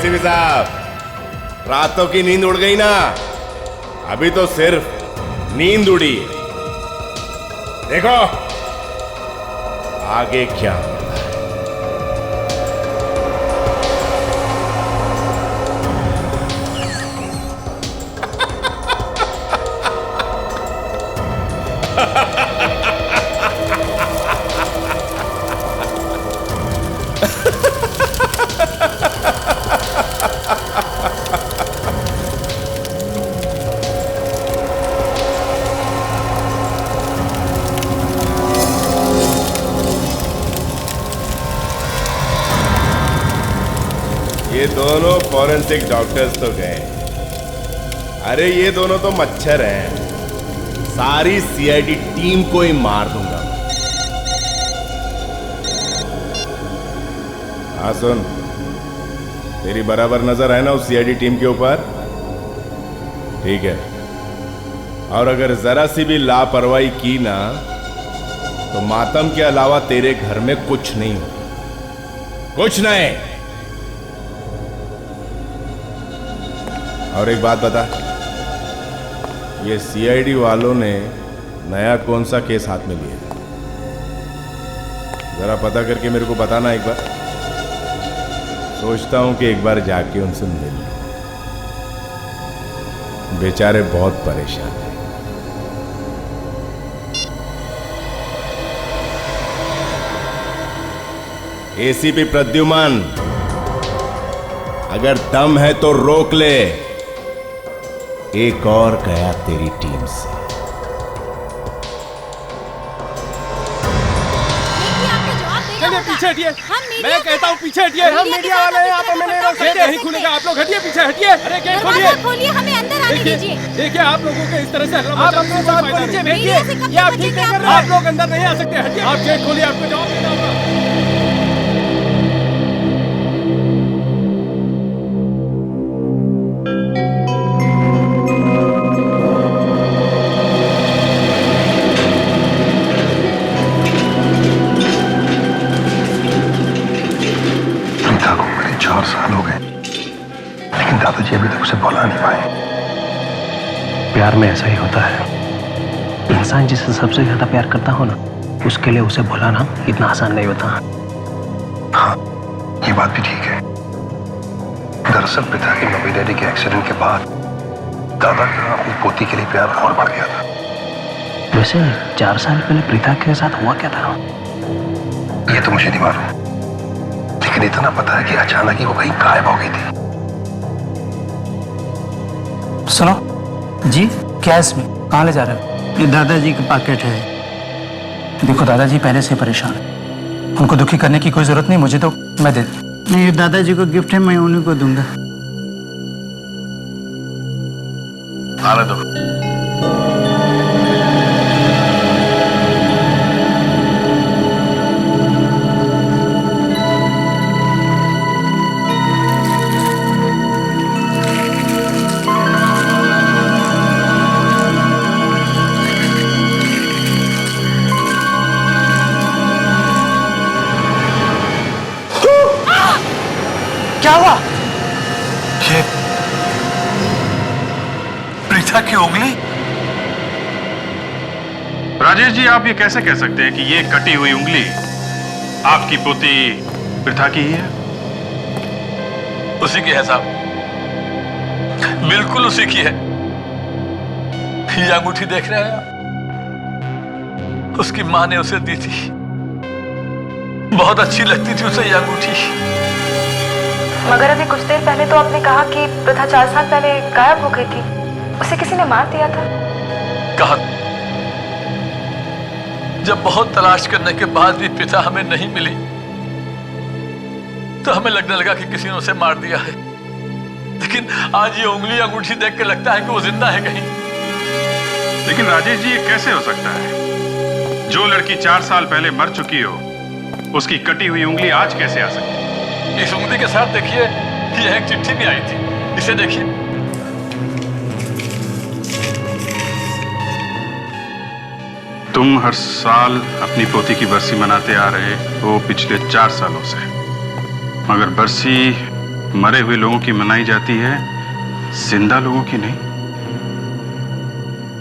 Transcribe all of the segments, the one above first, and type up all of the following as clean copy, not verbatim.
ACP साहब, रातों की नींद उड़ गई ना, अभी तो सिर्फ नींद उड़ी। देखो आगे क्या होता है। ये दोनों फॉरेंसिक डॉक्टर्स तो गए। अरे ये दोनों तो मच्छर हैं, सारी सीआईडी टीम को ही मार दूंगा। हाँ सुन, तेरी बराबर नजर है ना उस सीआईडी टीम के ऊपर? ठीक है, और अगर जरा सी भी लापरवाही की ना तो मातम के अलावा तेरे घर में कुछ नहीं होगा, कुछ नहीं। और एक बात बता, ये सीआईडी वालों ने नया कौन सा केस हाथ में लिया? जरा पता करके मेरे को बताना एक बार। सोचता हूं कि एक बार जाके उनसे मिल लूं, बेचारे बहुत परेशान हैं। एसीपी प्रद्युमन, अगर दम है तो रोक ले, एक और गया तेरी टीम से। पीछे हटिए, मैं कहता हूँ पीछे हटिए। हम मीडिया वाले हैं, यहाँ पर मैंने रोक सकते नहीं खुलेगा। आप लोग हटिए, पीछे हटिए। अरे गेट खोलिए, हमें अंदर आने दीजिए। देखिए आप लोगों के इस तरह से आप अपने साथ को नीचे भेजिए। ये आप ठीक नहीं कर रहे, आप लोग अंदर नहीं आ सकते। हटिए, आप गेट खोलिए, आपको जवाब देना होगा। दादाजी अभी तक उसे बुला नहीं पाए। प्यार में ऐसा ही होता है, इंसान जिसे सबसे ज्यादा प्यार करता हो ना, उसके लिए उसे भुलाना इतना आसान नहीं होता। हाँ, ये बात भी ठीक है। दरअसल पिता के मम्मी डैडी के एक्सीडेंट के बाद दादा का अपनी पोती के लिए प्यार और बढ़ गया था। वैसे 4 साल पहले प्रीता के साथ हुआ क्या था, ये तो मुझे नहीं मालूम, लेकिन इतना पता है कि अचानक ही वो कहीं गायब हो गई थी। सुनो जी, क्या है इसमें, कहाँ ले जा रहे हो? ये दादाजी का पैकेट है। देखो दादाजी पहले से परेशान है, उनको दुखी करने की कोई जरूरत नहीं, मुझे तो मैं दे नहीं, ये दादाजी को गिफ्ट है, मैं उन्हीं को दूंगा। आने दो। क्या हुआ? ये प्रीता की उंगली। राजेश जी, आप ये कैसे कह सकते हैं कि ये कटी हुई उंगली आपकी पोती प्रीता की ही है? उसी की है साहब, बिल्कुल उसी की है। ये अंगूठी देख रहे हैं आप? उसकी माँ ने उसे दी थी, बहुत अच्छी लगती थी उसे ये अंगूठी। मगर अभी कुछ देर पहले तो आपने कहा कि प्रथा 4 साल पहले गायब हो गई थी, उसे किसी ने मार दिया था। कहा, जब बहुत तलाश करने के बाद भी पिता हमें नहीं मिली तो हमें लगने लगा कि किसी ने उसे मार दिया है, लेकिन आज ये उंगली अंगूठी देख के लगता है कि वो जिंदा है कहीं। लेकिन राजेश जी, ये कैसे हो सकता है? जो लड़की 4 साल पहले मर चुकी हो, उसकी कटी हुई उंगली आज कैसे आ सकती है? इस उंगली के साथ देखिए, ये एक चिट्ठी भी आई थी, इसे देखिए। तुम हर साल अपनी पोती की बरसी मनाते आ रहे हो पिछले 4 सालों से, मगर बरसी मरे हुए लोगों की मनाई जाती है, जिंदा लोगों की नहीं।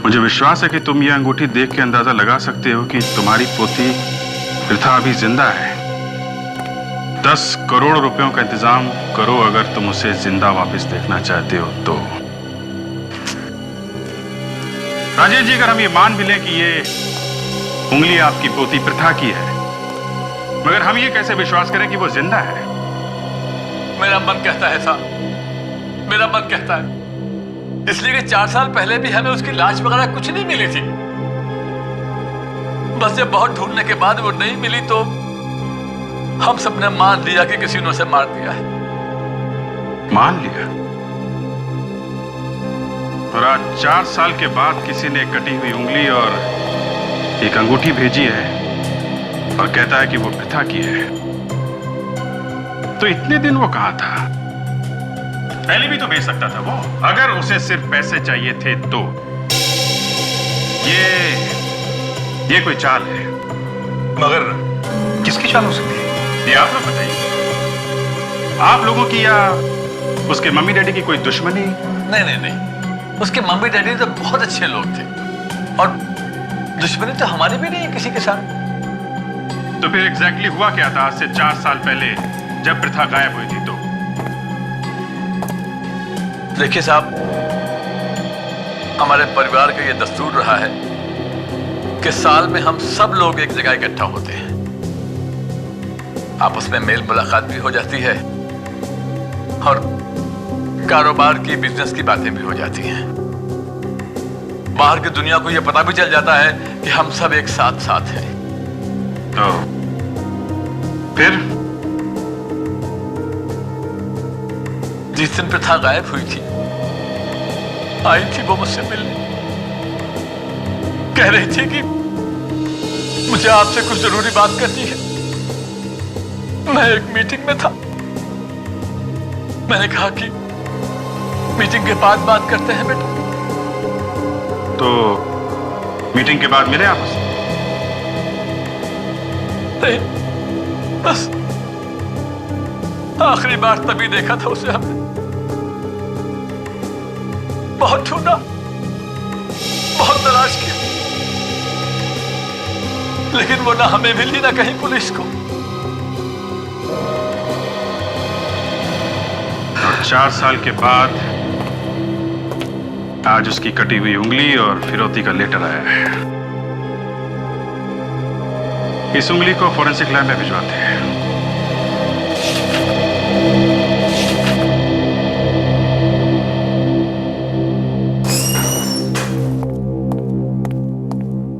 मुझे विश्वास है कि तुम यह अंगूठी देख के अंदाजा लगा सकते हो कि तुम्हारी पोती प्रथा अभी जिंदा है। 10 करोड़ रुपयों का इंतजाम करो अगर तुम उसे जिंदा वापस देखना चाहते हो तो। राजेश जी, अगर हम ये मान भी लें कि ये उंगली आपकी पोती प्रथा की है, मगर हम ये कैसे विश्वास करें कि वो जिंदा है? मेरा मन कहता है साहब, मेरा मन कहता है इसलिए कि 4 साल पहले भी हमें उसकी लाश वगैरह कुछ नहीं मिली थी। बस जब बहुत ढूंढने के बाद वो नहीं मिली तो हम सबने मान लिया कि किसी ने उसे मार दिया है। मान लिया? और आज 4 साल के बाद किसी ने कटी हुई उंगली और एक अंगूठी भेजी है और कहता है कि वो प्रथा की है। तो इतने दिन वो कहां था? पहले भी तो भेज सकता था वो, अगर उसे सिर्फ पैसे चाहिए थे तो। ये कोई चाल है। मगर किसकी चाल हो सकती है? ये आप लोग बताइए। आप लोगों की या उसके मम्मी डैडी की कोई दुश्मनी? नहीं, उसके मम्मी डैडी तो बहुत अच्छे लोग थे और दुश्मनी तो हमारी भी नहीं है किसी के साथ। तो फिर एग्जैक्टली हुआ क्या था आज से 4 साल पहले जब प्रथा गायब हुई थी? तो देखिए साहब, हमारे परिवार का ये दस्तूर रहा है कि साल में हम सब लोग एक जगह इकट्ठा होते हैं। आपस में मेल मुलाकात भी हो जाती है और कारोबार की, बिजनेस की बातें भी हो जाती हैं। बाहर की दुनिया को यह पता भी चल जाता है कि हम सब एक साथ हैं। तो फिर जिस दिन प्रथा गायब हुई थी, आई थी वो मुझसे मिलने, कह रही थी कि मुझे आपसे कुछ जरूरी बात करनी है। मैं एक मीटिंग में था, मैंने कहा कि मीटिंग के बाद बात करते हैं बेटा। तो मीटिंग के बाद मिले आप उससे? नहीं, बस आखिरी बार तभी देखा था उसे हमने। बहुत ढूंढा, बहुत तलाश किया, लेकिन वो ना हमें मिली ना कहीं पुलिस को। और 4 साल के बाद आज उसकी कटी हुई उंगली और फिरौती का लेटर आया है। इस उंगली को फोरेंसिक लैब में भिजवाते हैं।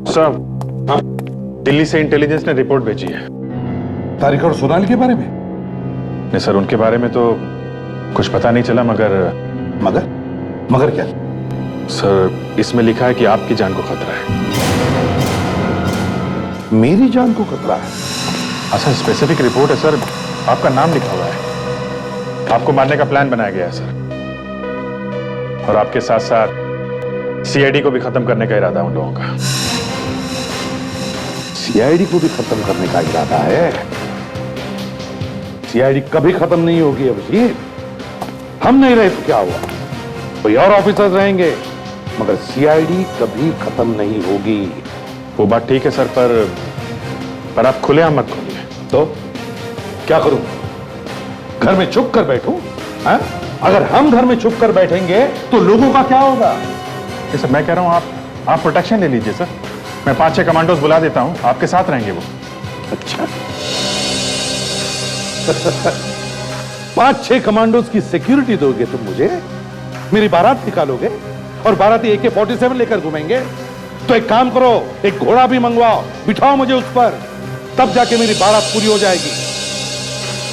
सर, हाँ? दिल्ली से इंटेलिजेंस ने रिपोर्ट भेजी है। तारिक और सोनाली के बारे में? नहीं सर, उनके बारे में तो कुछ पता नहीं चला, मगर क्या? सर, इसमें लिखा है कि आपकी जान को खतरा है। मेरी जान को खतरा है? अच्छा, स्पेसिफिक रिपोर्ट है सर, आपका नाम लिखा हुआ है। आपको मारने का प्लान बनाया गया है सर, और आपके साथ साथ सीआईडी को भी खत्म करने का इरादा उन लोगों का। सीआईडी को भी खत्म करने का इरादा है? सीआईडी कभी खत्म नहीं होगी अभिजीत। हम नहीं रहे तो क्या हुआ, कोई और ऑफिसर्स रहेंगे, मगर सीआईडी कभी खत्म नहीं होगी। वो बात ठीक है सर, पर आप खुलेआम मत खोलिए। तो क्या करूं? घर में छुप कर बैठूं? अगर हम घर में छुप कर बैठेंगे तो लोगों का क्या होगा? सर, मैं कह रहा हूं आप प्रोटेक्शन ले लीजिए सर। मैं 5-6 कमांडोज बुला देता हूं, आपके साथ रहेंगे वो। अच्छा 5-6 कमांडोज की सिक्योरिटी दोगे तुम मुझे? मेरी बारात निकालोगे और बाराती AK-47 लेकर घूमेंगे? तो एक काम करो, एक घोड़ा भी मंगवाओ, बिठाओ मुझे उस पर, तब जाके मेरी बारात पूरी हो जाएगी।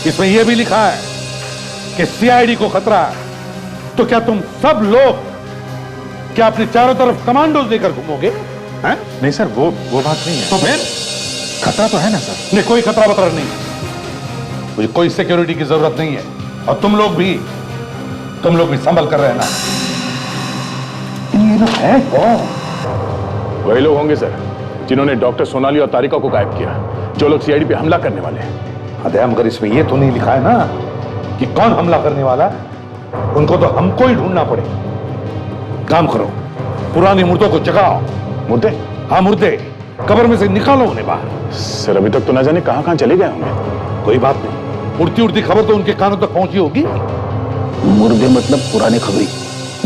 इसमें यह भी लिखा है कि सीआईडी को खतरा है। तो क्या तुम सब लोग क्या अपने चारों तरफ कमांडोज लेकर घूमोगे? नहीं सर, वो बात नहीं है। तो फिर खतरा तो है ना सर? नहीं, कोई खतरा बतरा नहीं, मुझे कोई सिक्योरिटी की जरूरत नहीं है। और तुम लोग भी संभल कर रहना। ये लोग है कौन? वही लोग होंगे सर जिन्होंने डॉक्टर सोनाली और तारिका को गायब किया, जो लोग सीआईडी पे हमला करने वाले हैं। अरे मगर इसमें ये तो नहीं लिखा है ना कि कौन हमला करने वाला है, उनको तो हमको ही ढूंढना पड़ेगा। काम करो, पुरानी मुर्दों को जगाओ। मुद्दे? हाँ मुर्दे, कब्र में से निकालो उन्हें बाहर। सर अभी तक तो ना जाने कहां चले गए होंगे। कोई बात नहीं, उड़ती उड़ती खबर तो उनके कानों तक पहुंची होगी। मुर्दे मतलब पुराने खबरी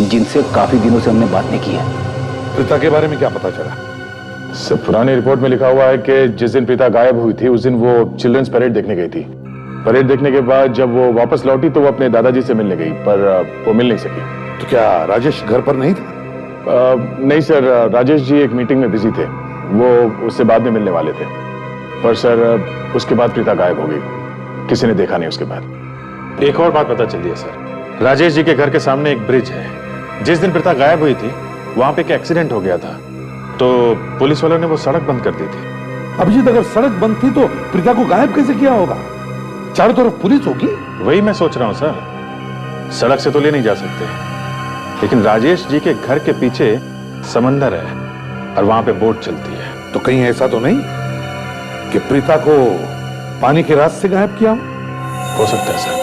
जिनसे काफी दिनों से हमने बात नहीं की है। प्रीता के बारे में क्या पता चला? सर पुरानी रिपोर्ट में लिखा हुआ है कि जिस दिन प्रीता गायब हुई थी उस दिन वो चिल्ड्रंस परेड देखने गई थी। परेड देखने के बाद जब वो वापस लौटी तो वो अपने दादाजी से मिलने गई, पर वो मिल नहीं सकी। तो क्या राजेश घर पर नहीं था? नहीं सर, राजेश जी एक मीटिंग में बिजी थे, वो उससे बाद में मिलने वाले थे। पर सर उसके बाद प्रीता गायब हो गई, किसी ने देखा नहीं उसके बाद। एक और बात पता चली है सर, राजेश जी के घर के सामने एक ब्रिज है। जिस दिन प्रीता गायब हुई थी वहां पे एक एक्सीडेंट हो गया था, तो पुलिस वालों ने वो सड़क बंद कर दी थी। अभिजीत, अगर सड़क बंद थी तो प्रीता को गायब कैसे किया होगा? चारों तरफ पुलिस होगी। वही मैं सोच रहा हूं सर, सड़क से तो ले नहीं जा सकते, लेकिन राजेश जी के घर के पीछे समंदर है और वहां पे बोट चलती है। तो कहीं ऐसा तो नहीं कि प्रीता को पानी के रास्ते से गायब किया हो सकता है सर।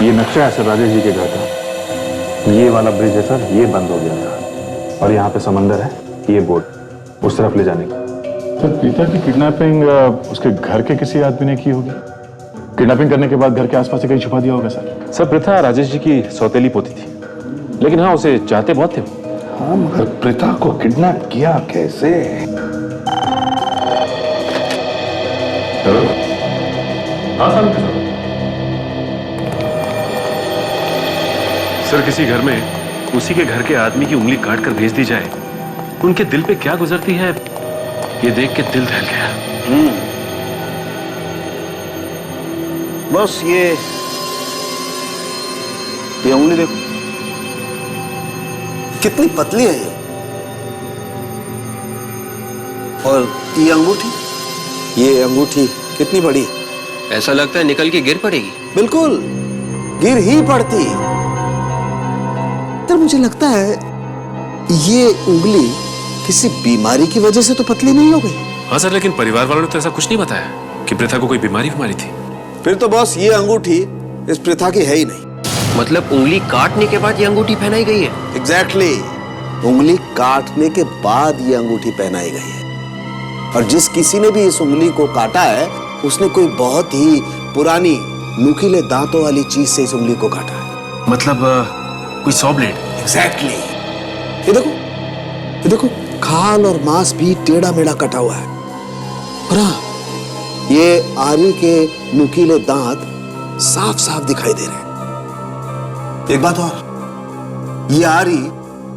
ये नक्शा है सर राजेश जी के घर का। ये वाला ब्रिज है सर, ये बंद हो गया था और यहाँ पे समंदर है, ये बोट उस तरफ ले जाने का। सर प्रीता की किडनैपिंग उसके घर के किसी आदमी ने की होगी। किडनैपिंग करने के बाद घर के आसपास से कहीं छुपा दिया होगा सर। सर प्रीता राजेश जी की सौतेली पोती थी, लेकिन हाँ उसे चाहते बहुत थे। हाँ मगर प्रीता को किडनैप किया कैसे? हाँ सर किसी घर में उसी के घर के आदमी की उंगली काट कर भेज दी जाए, उनके दिल पे क्या गुजरती है ये देख के दिल दहल गया। बस ये उंगली देखो कितनी पतली है ये, और ये अंगूठी कितनी बड़ी है। ऐसा लगता है निकल के गिर पड़ेगी। बिल्कुल गिर ही पड़ती। तो मुझे लगता है ये उंगली किसी बीमारी की वजह से तो पतली नहीं हो गई। हाँ सर, लेकिन परिवार वालों ने तो ऐसा कुछ नहीं बताया कि प्रीता को कोई बीमारी थी। फिर तो बॉस ये अंगूठी इस प्रथा की है ही नहीं। मतलब उंगली काटने के बाद ये अंगूठी पहनाई गई है? एग्जैक्टली, उंगली काटने के बाद ये अंगूठी पहनाई गई है। और जिस किसी ने भी इस उंगली को काटा है उसने कोई बहुत ही पुरानी नुकीले दांतों वाली चीज से इस उंगली को काटा है। मतलब कोई सॉ ब्लेड? एग्जैक्टली। ये देखो खाल और मांस भी टेढ़ा मेढ़ा कटा हुआ है। और हाँ, ये आरी के नुकीले दांत साफ साफ दिखाई दे रहे हैं। एक बात और, ये आरी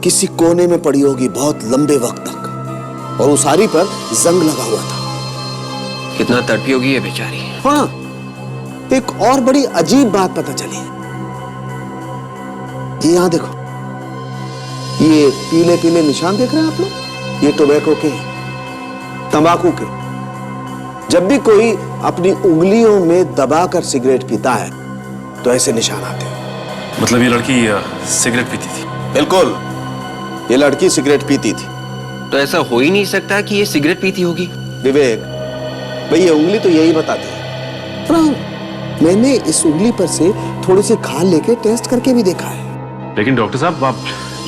किसी कोने में पड़ी होगी बहुत लंबे वक्त तक, और उस आरी पर जंग लगा हुआ था। कितना तड़पी होगी ये बेचारी। हाँ, एक और बड़ी अजीब बात पता चली है। ये यहां देखो, ये पीले पीले निशान देख रहे हैं आप लोग, ये टोबैको के, तंबाकू के। जब भी कोई अपनी उंगलियों में दबाकर सिगरेट पीता है तो ऐसे निशान आते हैं। मतलब ये लड़की सिगरेट पीती थी? बिल्कुल, ये लड़की सिगरेट पीती थी। तो ऐसा हो ही नहीं सकता कि ये सिगरेट पीती होगी। विवेक भाई, ये उंगली तो यही बताती है। पर मैंने इस उंगली पर से थोड़ी सी खाल लेके टेस्ट करके भी देखा है। लेकिन डॉक्टर साहब, आप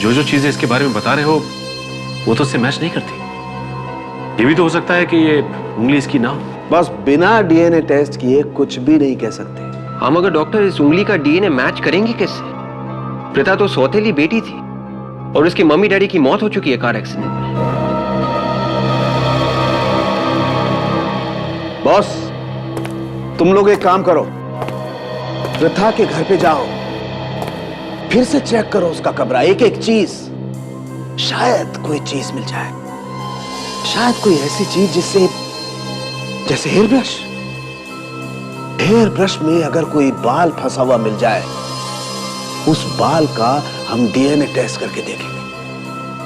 जो चीजें इसके बारे में बता रहे हो वो तो उससे मैच नहीं करती। ये भी तो हो सकता है कि ये उंगली इसकी ना हो। बस बिना डीएनए टेस्ट किए कुछ भी नहीं कह सकते। हाँ, मगर डॉक्टर इस उंगली का डीएनए मैच करेंगे कैसे? प्रीता तो सौतेली बेटी थी और उसकी मम्मी डैडी की मौत हो चुकी है कार एक्सीडेंट में। बॉस, तुम लोग एक काम करो, प्रथा के घर पे जाओ, फिर से चेक करो उसका कमरा, एक एक चीज। शायद कोई चीज मिल जाए, शायद कोई ऐसी चीज जिससे, जैसे हेयर ब्रश में अगर कोई बाल फंसा हुआ मिल जाए, उस बाल का हम डीएनए टेस्ट करके देखेंगे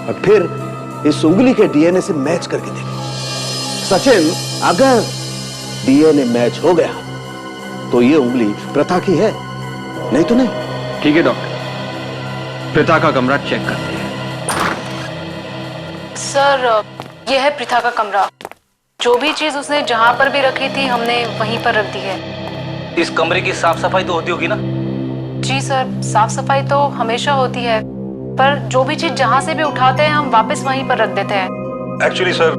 और फिर इस उंगली के डीएनए से मैच करके देखेंगे। सचिन, अगर डीएनए मैच हो गया तो ये उंगली प्रथा की है, नहीं तो नहीं। ठीक है डॉक्टर, प्रीता का कमरा चेक करते हैं। सर, यह है प्रीता का कमरा। जो भी चीज उसने जहां पर भी रखी थी हमने वहीं पर रख दी है। इस कमरे की साफ सफाई तो होती होगी ना? जी सर, साफ सफाई तो हमेशा होती है, पर जो भी चीज जहाँ से भी उठाते हैं हम वापस वहीं पर रख देते हैं। एक्चुअली सर,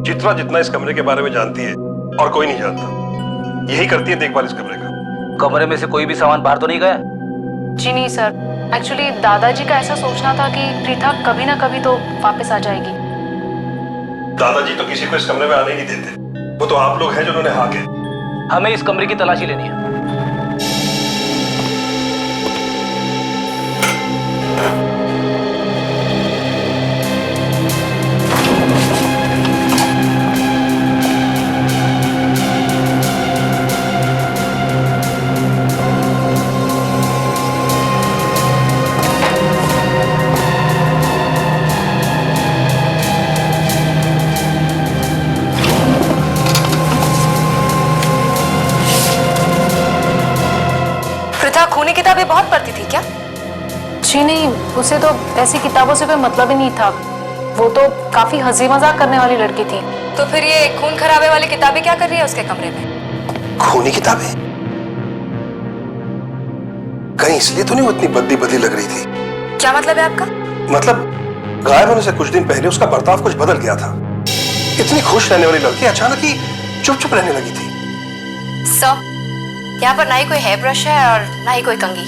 चित्रा जितना इस कमरे के बारे में जानती है और कोई नहीं जानता। यही करती है देखभाल इस कमरे का। कमरे में से कोई भी सामान बाहर तो नहीं गया? जी नहीं सर, एक्चुअली दादाजी का ऐसा सोचना था कि प्रीता कभी ना कभी तो वापस आ जाएगी। दादाजी तो किसी को इस कमरे में आने नहीं देते। वो तो आप लोग हैं जिन्होंने हाँ के। हमें इस कमरे की तलाशी लेनी है। खूनी किताबें बहुत पढ़ती थी क्या? जी नहीं, उसे तो ऐसी किताबों से कोई मतलब ही नहीं था। वो तो काफी हंसी मजाक करने वाली लड़की थी। तो फिर ये खून खराबे वाली किताबें क्या कर रही है उसके कमरे में? खूनी किताबें? कहीं इसलिए तो नहीं वो इतनी बद्दी बद्दी लग रही थी? क्या मतलब है आपका? मतलब गायब होने से कुछ दिन पहले उसका बर्ताव कुछ बदल गया था। इतनी खुश रहने वाली लड़की अचानक ही चुप चुप रहने लगी थी। सर, यहाँ पर ना ही कोई हेयर ब्रश है और ना ही कोई कंघी।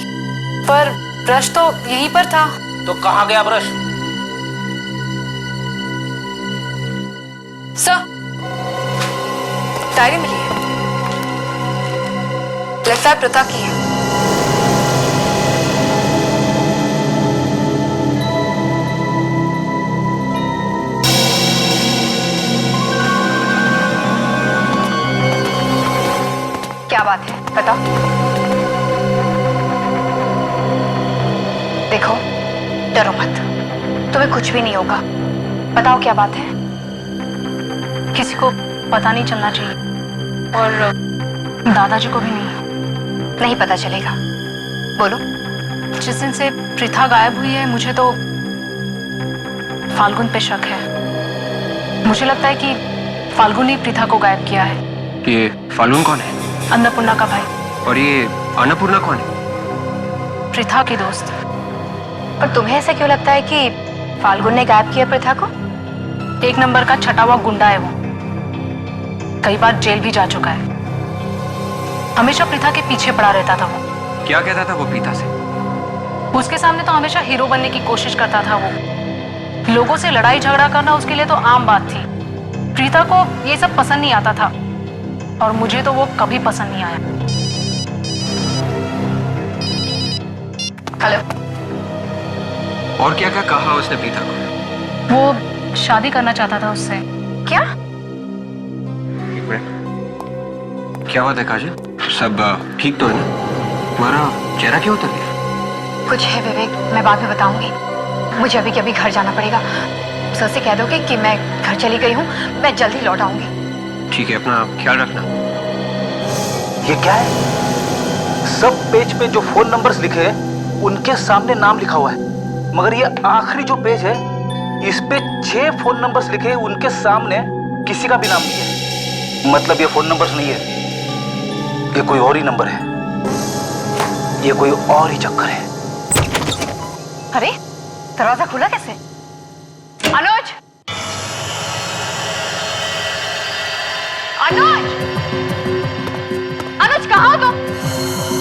पर ब्रश तो यहीं पर था। तो कहाँ गया ब्रश? सर, डायरी मिली है, लगता है प्रथा की है। क्या बात है, बताओ। देखो, डरो मत, तुम्हें कुछ भी नहीं होगा। बताओ क्या बात है। किसी को पता नहीं चलना चाहिए, और दादाजी को भी नहीं पता चलेगा। बोलो। जिस दिन से प्रीता गायब हुई है, मुझे तो फाल्गुन पे शक है। मुझे लगता है कि फाल्गुन ने प्रीता को गायब किया है। ये फाल्गुन कौन है? अन्नपूर्णा का भाई। और ये अन्नपूर्णा कौन है? प्रीता की दोस्त। पर तुम्हें ऐसा क्यों लगता है कि फाल्गुन ने गायब किया प्रीता को? एक नंबर का छटा हुआ गुंडा है वो, कई बार जेल भी जा चुका है। हमेशा प्रीता के पीछे पड़ा रहता था वो। क्या कहता था वो प्रीता से? उसके सामने तो हमेशा हीरो बनने की कोशिश करता था वो। लोगों से लड़ाई झगड़ा करना उसके लिए तो आम बात थी। प्रीता को ये सब पसंद नहीं आता था, और मुझे तो वो कभी पसंद नहीं आया। हेलो। और क्या क्या कहा उसने प्रीता को? वो शादी करना चाहता था उससे। क्या? क्या बात है काजल? सब ठीक तो है ना? तुम्हारा चेहरा क्यों उतर गया? कुछ है विवेक, मैं बाद में बताऊंगी। मुझे अभी के अभी घर जाना पड़ेगा। सर से कह दोगे कि मैं घर चली गई हूँ, मैं जल्दी लौट आऊंगी। ठीक है, अपना ख्याल रखना। ये क्या है? सब पेज पे जो फोन नंबर्स लिखे हैं उनके सामने नाम लिखा हुआ है, मगर ये आखिरी जो पेज है इस पे 6 फोन नंबर्स लिखे हैं, उनके सामने किसी का भी नाम नहीं है। मतलब ये फोन नंबर्स नहीं है, ये कोई और ही नंबर है, ये कोई और ही चक्कर है। अरे दरवाजा खुला कैसे? अनुज! अनुज! अनुज कहाँ हो तुम?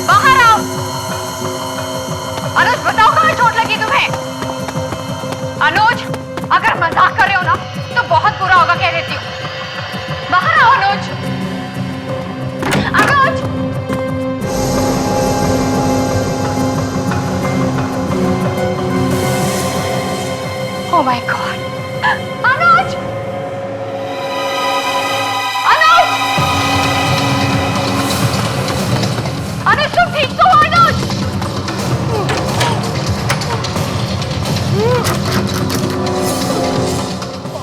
बाहर आओ। अनुज बताओ कहाँ चोट लगी तुम्हें? अनुज, अगर मजाक कर रहे हो ना तो बहुत बुरा होगा, कह देती हूँ। बाहर आओ अनुज। अनुज! Oh my God! अनुज! अनुज! अनुज तुम ठीक तो हो अनुज?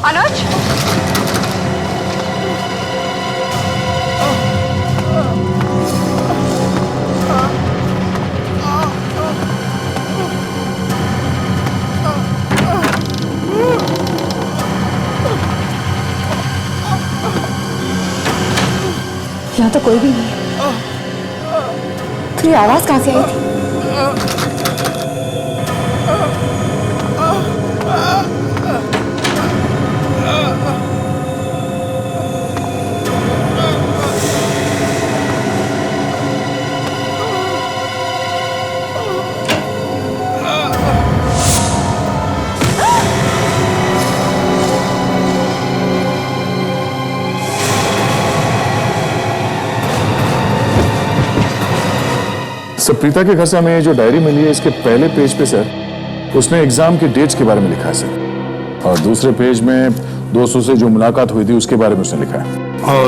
अनुज? यहाँ तो कोई भी नहीं है। ये आवाज कहाँ से आई थी? सर, प्रीता के घर से हमें जो डायरी मिली है, इसके पहले पेज पे सर उसने एग्जाम के डेट्स के बारे में लिखा है सर, और दूसरे पेज में दोस्तों से जो मुलाकात हुई थी उसके बारे में उसने लिखा है। और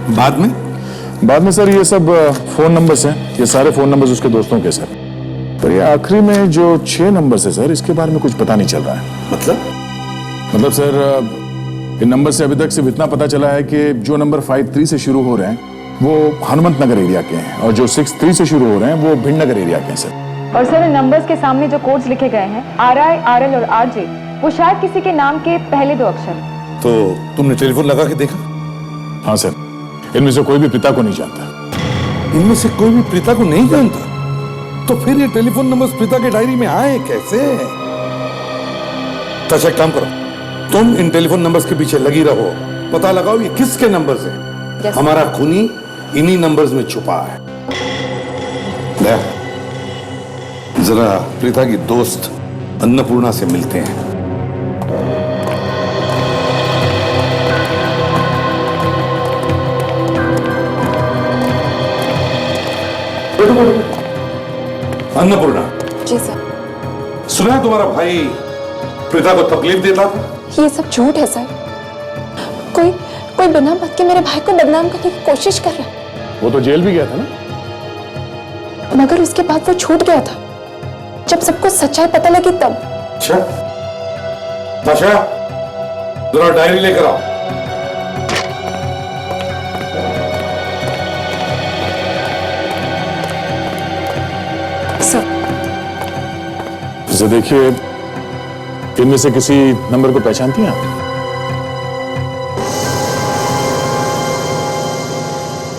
बाद में सर ये सब फोन नंबर्स हैं, ये सारे फोन नंबर्स उसके दोस्तों के सर, पर ये आखिरी में जो 6 नंबर्स है सर, इसके बारे में कुछ पता नहीं चल रहा है। मतलब सर इन नंबर से अभी तक सिर्फ इतना पता चला है कि जो नंबर 53 से शुरू हो रहे हैं वो हनुमंत नगर एरिया के हैं, और जो 63 से शुरू हो रहे हैं वो भिंड नगर एरिया के हैं सर। और सर इन नंबर्स के सामने जो कोड्स लिखे गए हैं RI, RL और RJ, वो शायद किसी के नाम के पहले 2 अक्षर। तो तुमने टेलीफोन लगा के देखा? हाँ सर, इनमें से कोई भी प्रीता को नहीं जानता। इनमें से कोई भी प्रीता को नहीं जानता? तो फिर ये टेलीफोन नंबर्स प्रीता के डायरी में आए कैसे? तो एक काम करो, तुम इन टेलीफोन नंबर्स के पीछे लगी रहो, पता लगाओ ये किसके नंबर्स हैं। हमारा खूनी इन्हीं नंबर्स में छुपा है। जरा प्रीता की दोस्त अन्नपूर्णा से मिलते हैं। अन्नपूर्णा जी सर। सुना है तुम्हारा भाई प्रीता को तकलीफ देता था? ये सब झूठ है सर। कोई बिना बात के मेरे भाई को बदनाम करने की कोशिश कर रहा है। वो तो जेल भी गया था ना? मगर उसके बाद वो छूट गया था, जब सबको सच्चाई पता लगी तब। अच्छा, ताशा जरा डायरी लेकर आओ। सर जैसे देखिए, इनमें से किसी नंबर को पहचानती हैं आप?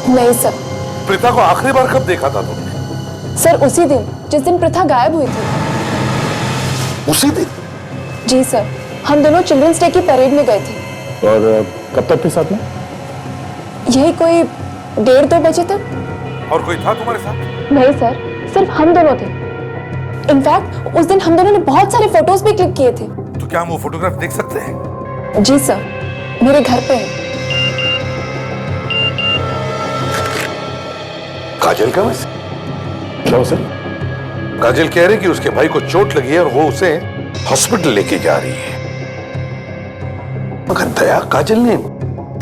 नहीं सर। प्रीता को आखिरी बार कब देखा था तुमने? सर उसी दिन जिस दिन प्रथा गायब हुई थी। उसी दिन? जी सर, हम दोनों चिल्ड्रंस डे की परेड में गए थे। और कब तक थे साथ में? यही कोई 1:30-2 बजे तक। और कोई था तुम्हारे साथ? नहीं सर, सिर्फ हम दोनों थे। इनफैक्ट उस दिन हम दोनों ने बहुत सारे फोटोज भी क्लिक किए थे। तो क्या हम वो फोटोग्राफ देख सकते हैं? जी सर, मेरे घर पे है। काजल का वैसे क्या सर? काजल कह रही कि उसके भाई को चोट लगी है और वो उसे हॉस्पिटल लेके जा रही है। मगर दया, काजल ने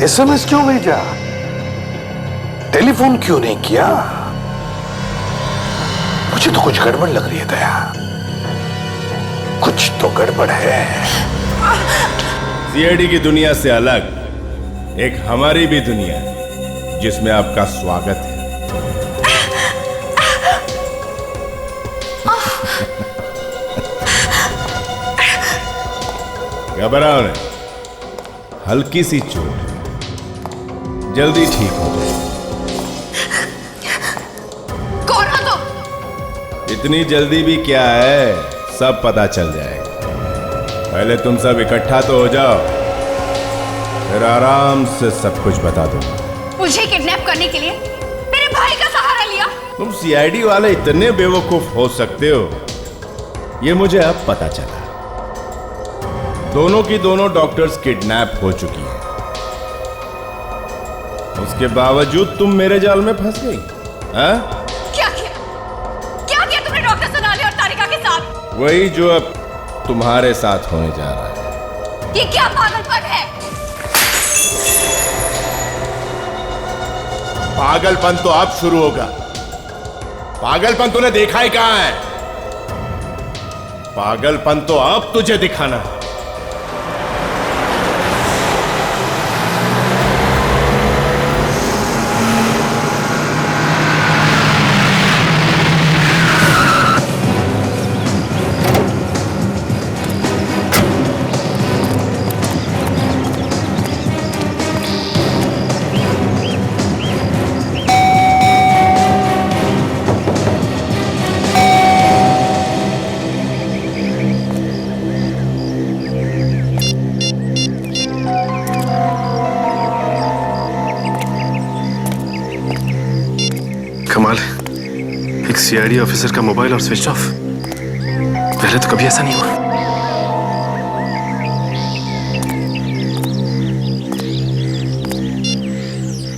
SMS क्यों भेजा? टेलीफोन क्यों नहीं किया? मुझे तो कुछ गड़बड़ लग रही है दया, कुछ तो गड़बड़ है। CID की दुनिया से अलग एक हमारी भी दुनिया है जिसमें आपका स्वागत है। घबराओ नहीं, हल्की सी चोट, जल्दी ठीक हो जाए। कौन हो तुम? इतनी जल्दी भी क्या है, सब पता चल जाएगा। पहले तुम सब इकट्ठा तो हो जाओ, फिर आराम से सब कुछ बता दूंगा। मुझे किडनैप करने के लिए मेरे भाई का सहारा लिया? तुम CID वाले इतने बेवकूफ हो सकते हो, ये मुझे अब पता चला। दोनों की दोनों डॉक्टर्स किडनैप हो चुकी हैं, उसके बावजूद तुम मेरे जाल में फंस गई। हाँ? क्या किया तुमने डॉक्टर सोनाली और तारिका के साथ? वही जो अब तुम्हारे साथ होने जा रहा है। ये क्या पागलपन है? पागलपन तो अब शुरू होगा। पागलपन तूने देखा ही कहां है? पागलपन तो अब तुझे दिखाना है। सीआईडी ऑफिसर का मोबाइल और स्विच ऑफ। पहले तो कभी ऐसा नहीं हुआ।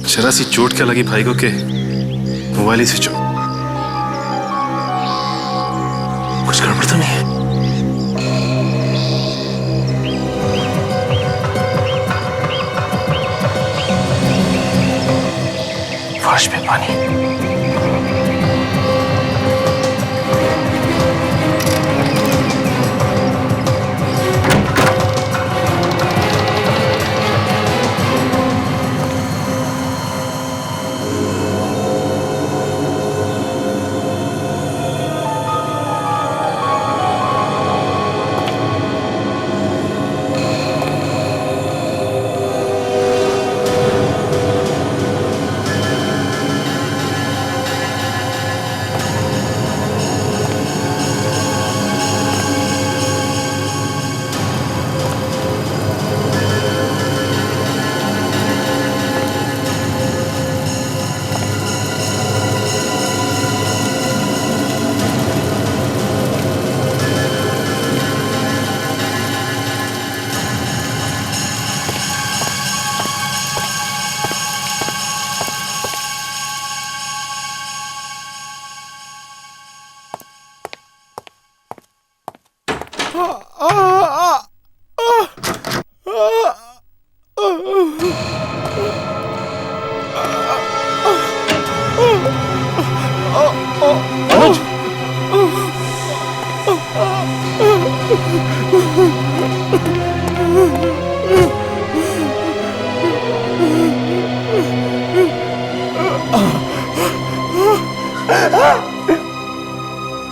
जरा सी चोट क्या लगी भाई को के मोबाइल ही स्विच ऑफ। कुछ गड़बड़ तो नहीं है? फर्श पे पानी।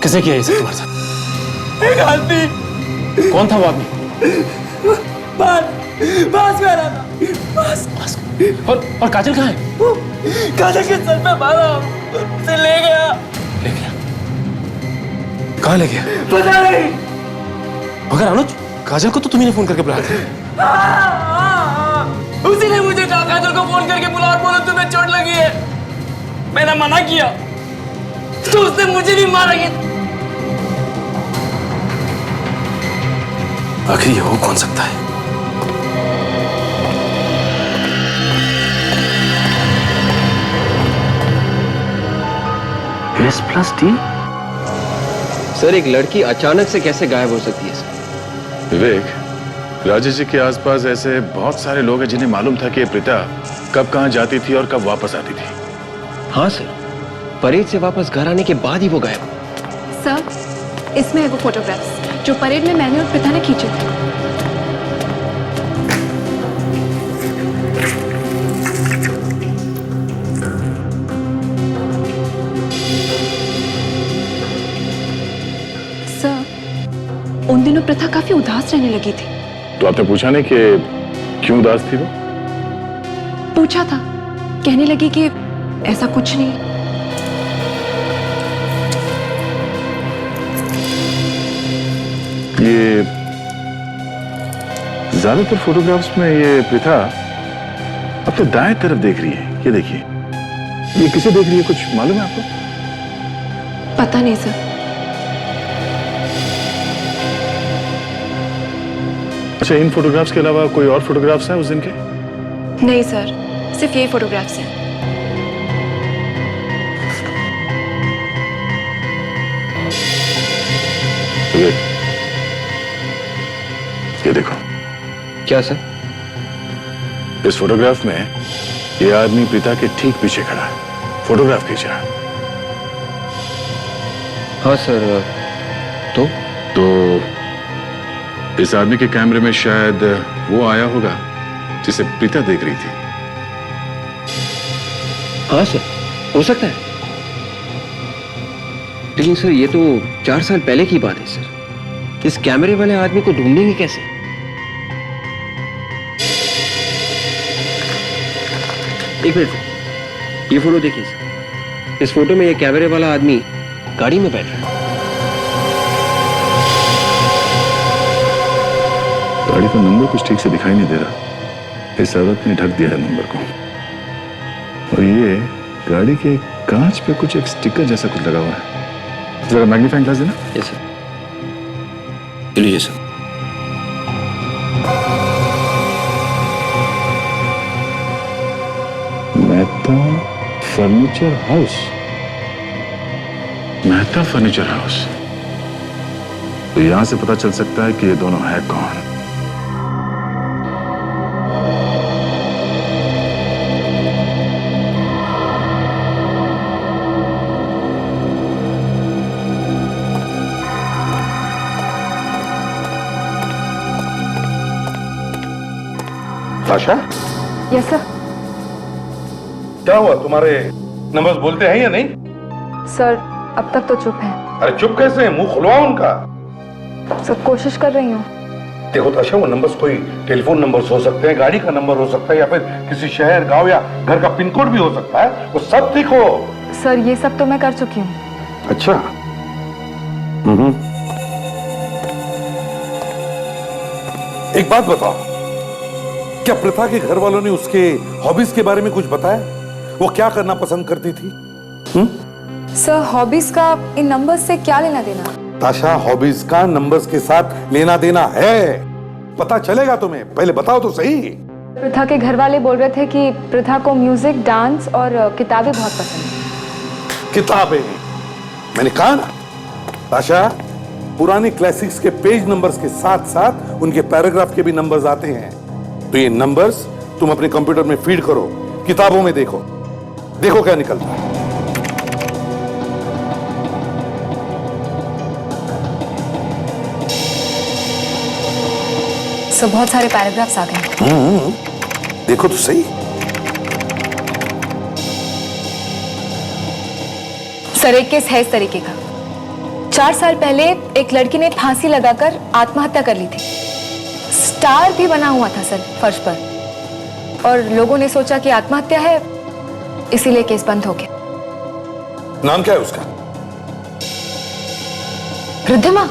किसे किया ये सब तुम्हारे साथ? एक आदमी। कौन था वो आदमी? बास में आ रहा था। बास। और काजल कहाँ है? काजल के सर पे मारा, उसे ले गया। ले गया? कहाँ ले गया? पता नहीं। मगर अनुज, काजल को तो तुम्ही ने फोन करके बुलाया था। उसी ने मुझे कहा काजल को फोन करके बुला और बोलो तुम्हें चोट लगी है। मैंने मना किया तो उसने मुझे भी मारा। आखिर ये हो कौन सकता है? S+T? सर, एक लड़की अचानक से कैसे गायब हो सकती है सर? विवेक, राजेश जी के आसपास ऐसे बहुत सारे लोग हैं जिन्हें मालूम था कि प्रीता कब कहां जाती थी और कब वापस आती थी। हाँ सर, परेड से वापस घर आने के बाद ही वो गायब। सर, इसमें है वो फोटोग्राफ्स जो परेड में मैंने और प्रीता ने खींचे थे। सर, उन दिनों प्रथा काफी उदास रहने लगी थी। तो आपने पूछा नहीं कि क्यों उदास थी वो? पूछा था, कहने लगी कि ऐसा कुछ नहीं। ये ज्यादातर फोटोग्राफ्स में ये प्रीता अपने दाएं तरफ देख रही है। ये देखिए, ये किसे देख रही है, कुछ मालूम है आपको? पता नहीं सर। अच्छा, इन फोटोग्राफ्स के अलावा कोई और फोटोग्राफ्स हैं उस दिन के? नहीं सर, सिर्फ ये फोटोग्राफ्स हैं। ये देखो। क्या सर? इस फोटोग्राफ में ये आदमी प्रीता के ठीक पीछे खड़ा है, फोटोग्राफ खींच रहा है। हाँ सर। तो इस आदमी के कैमरे में शायद वो आया होगा जिसे प्रीता देख रही थी। हाँ सर, हो सकता है। लेकिन सर, ये तो 4 साल पहले की बात है सर। इस कैमरे वाले आदमी को ढूंढेंगे कैसे? एक मिनट, ये फोटो देखिए सर। इस फोटो में ये कैमरे वाला आदमी गाड़ी में बैठ रहा है। गाड़ी का नंबर कुछ ठीक से दिखाई नहीं दे रहा। इस औरत ने ढक दिया है नंबर को। और ये गाड़ी के कांच पे कुछ एक स्टिकर जैसा कुछ लगा हुआ है। जरा मैग्नीफाइंग ग्लास देना। Yes sir. लीजिए sir. Mehta furniture house. Mehta furniture house. तो यहां से पता चल सकता है कि ये दोनों है कौन। ताशा, यस सर। क्या हुआ? तुम्हारे नंबर्स बोलते हैं या नहीं? सर अब तक तो चुप है। अरे चुप कैसे है? मुंह खुलवाओ उनका। सर कोशिश कर रही हूँ। देखो ताशा, वो नंबर्स कोई टेलीफोन नंबर्स हो सकते हैं, गाड़ी का नंबर हो सकता है, या फिर किसी शहर, गांव या घर का पिन कोड भी हो सकता है। वो सब ठीक हो। सर ये सब तो मैं कर चुकी हूँ। अच्छा। एक बात बताओ, क्या प्रथा के घर वालों ने उसके हॉबीज के बारे में कुछ बताया? वो क्या करना पसंद करती थी? सर हॉबीज का इन नंबर्स से क्या लेना देना? ताशा, हॉबीज का नंबर्स के साथ लेना देना है। पता चलेगा तुम्हें, पहले बताओ तो सही। प्रथा के घर वाले बोल रहे थे कि प्रथा को म्यूजिक, डांस और किताबें बहुत पसंद है। किताबें? मैंने कहा ना ताशा, पुराने क्लासिक्स के पेज नंबर्स के साथ साथ उनके पैराग्राफ के भी नंबर्स आते हैं। तो ये नंबर्स तुम अपने कंप्यूटर में फीड करो, किताबों में देखो, देखो क्या निकलता है। सर बहुत सारे पैराग्राफ्स आ गए। देखो तो सही। सर एक केस है इस तरीके का। 4 साल पहले एक लड़की ने फांसी लगाकर आत्महत्या कर ली थी। स्टार भी बना हुआ था सर फर्श पर, और लोगों ने सोचा कि आत्महत्या है, इसीलिए केस बंद हो गया। नाम क्या है उसका? रिद्धिमा।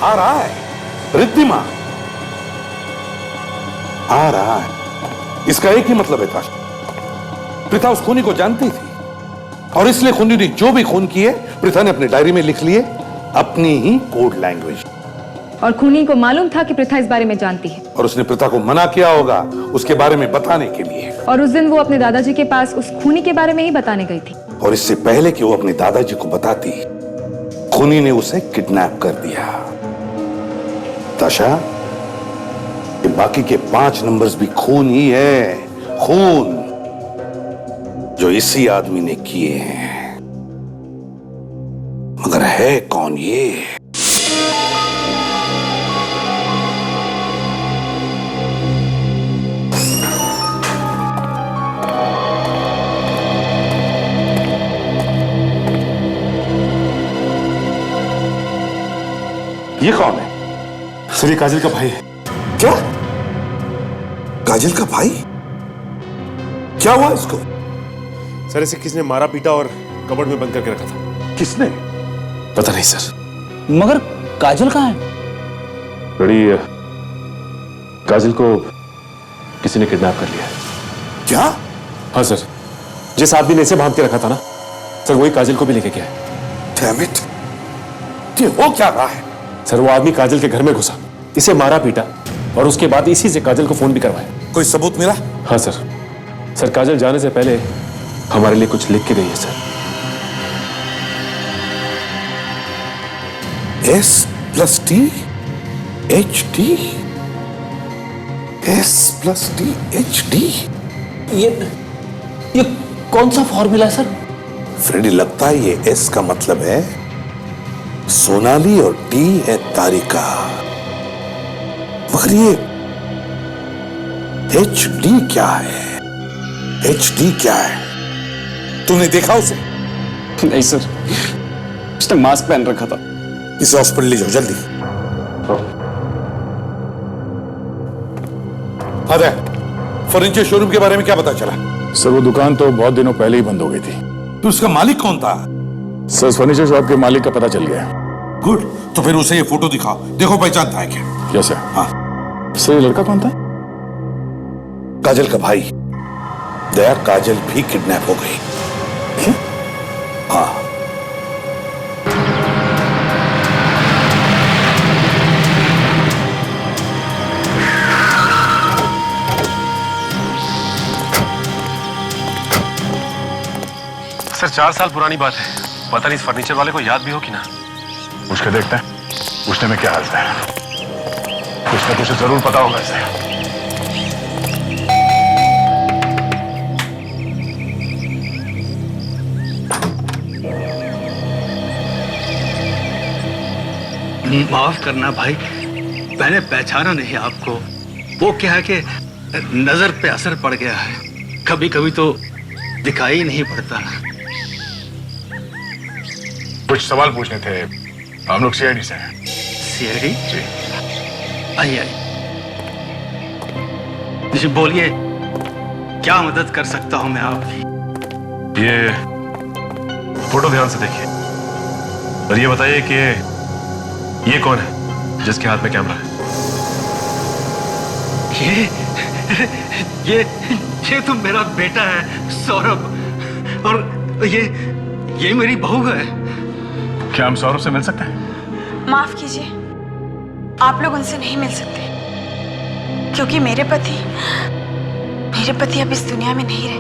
आ रहा है, रिद्धिमा आ रहा है। इसका एक ही मतलब है ताशा, प्रथा उस खूनी को जानती थी और इसलिए खूनी ने जो भी खून किए प्रथा ने अपने डायरी में लिख लिए, अपनी ही कोड लैंग्वेज। और खूनी को मालूम था कि प्रथा इस बारे में जानती है, और उसने प्रथा को मना किया होगा उसके बारे में बताने के लिए। और उस दिन वो अपने दादाजी के पास उस खूनी के बारे में ही बताने गई थी। और इससे पहले कि वो अपने दादाजी को बताती, खूनी ने उसे किडनैप कर दिया। ताशा, ये बाकी के 5 नंबर्स भी खून ही है, खून जो इसी आदमी ने किए हैं। मगर है कौन ये? ये कौन है? सर ये काजल का भाई है। क्या? काजल का भाई? क्या हुआ इसको? सर इसे किसने मारा पीटा और कबर्ड में बंद करके रखा था। किसने? पता नहीं सर। मगर काजल कहाँ है? बड़ी काजल को किसी ने किडनैप कर लिया है। क्या? हाँ सर, जिस आदमी ने इसे बांध के रखा था ना सर, वही काजल को भी लेके गया है। Damn it! ये हो क्या रहा है? सर वो आदमी काजल के घर में घुसा, इसे मारा पीटा और उसके बाद इसी से काजल को फोन भी करवाया। कोई सबूत मिला? हाँ सर। सर काजल जाने से पहले हमारे लिए कुछ लिख के गई है sir. S+T HD S+T HD ये कौन सा फॉर्मूला है सर? फ्रेडी, लगता है ये S का मतलब है सोनाली और T है तारिका। मगर ये HD क्या है? HD क्या है? तूने देखा उसे? नहीं सर, उसने मास्क पहन रखा था। इसे हॉस्पिटल ले जाओ जल्दी। हाँ, फर्नीचर शोरूम के बारे में क्या पता चला? सर वो दुकान तो बहुत दिनों पहले ही बंद हो गई थी। तो उसका मालिक कौन था? सर फर्नीचर शॉप के मालिक का पता चल गया है। गुड, तो फिर उसे ये फोटो दिखाओ, देखो पहचानता है क्या? Yes sir. हाँ सर ये लड़का कौन था? काजल का भाई। दया, काजल भी किडनैप हो गई। हाँ। सर 4 साल पुरानी बात है, पता नहीं इस फर्नीचर वाले को याद भी हो कि ना। पूछ के देखते हैं पूछने में क्या हाल है। कुछ ना कुछ जरूर पता होगा इसे। माफ करना भाई, मैंने पहचाना नहीं आपको। वो क्या है कि नजर पे असर पड़ गया है, कभी कभी तो दिखाई नहीं पड़ता। कुछ सवाल पूछने थे, हम लोग सीआईडी से हैं। सीआईडी? जी। आइए जी, बोलिए क्या मदद कर सकता हूं मैं आपकी? ये फोटो ध्यान से देखिए और ये बताइए कि ये कौन है जिसके हाथ में कैमरा है? ये तो मेरा बेटा है सौरभ, और ये मेरी बहू है। क्या हम सौरभ से मिल सकते हैं? माफ कीजिए, आप लोग उनसे नहीं मिल सकते क्योंकि मेरे पति अब इस दुनिया में नहीं रहे।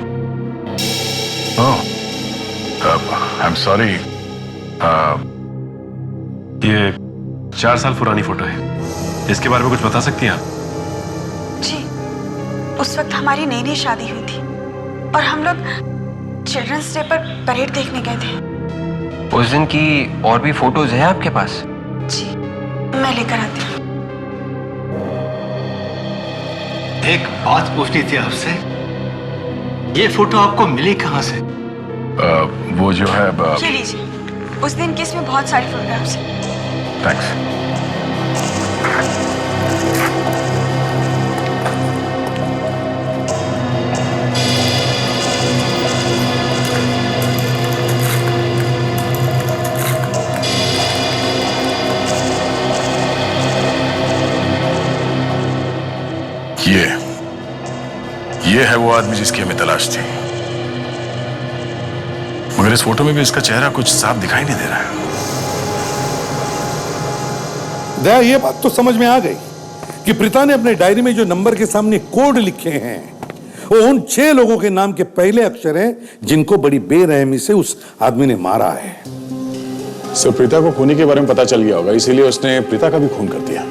I am sorry. ये 4 साल पुरानी फोटो है, इसके बारे में कुछ बता सकती हैं आप? जी, उस वक्त हमारी नई नई शादी हुई थी और हम लोग चिल्ड्रंस डे पर परेड देखने गए थे। उस दिन की और भी फोटोज हैं आपके पास? जी, मैं लेकर आती हूँ। एक बात पूछनी थी आपसे, ये फोटो आपको मिली कहाँ से? वो जो है ये लीजिए, उस दिन की इसमें बहुत सारी फोटोग्राफ्स हैं। थैंक्स। ये है वो आदमी जिसकी हमें तलाश थी, मगर इस फोटो में भी इसका चेहरा कुछ साफ दिखाई नहीं दे रहा है। दया, ये बात तो समझ में आ गई कि प्रीता ने अपने डायरी में जो नंबर के सामने कोड लिखे हैं वो उन 6 लोगों के नाम के पहले अक्षर हैं जिनको बड़ी बेरहमी से उस आदमी ने मारा है। सर, प्रीता को खूनी के बारे में पता चल गया होगा, इसीलिए उसने प्रीता का भी खून कर दिया।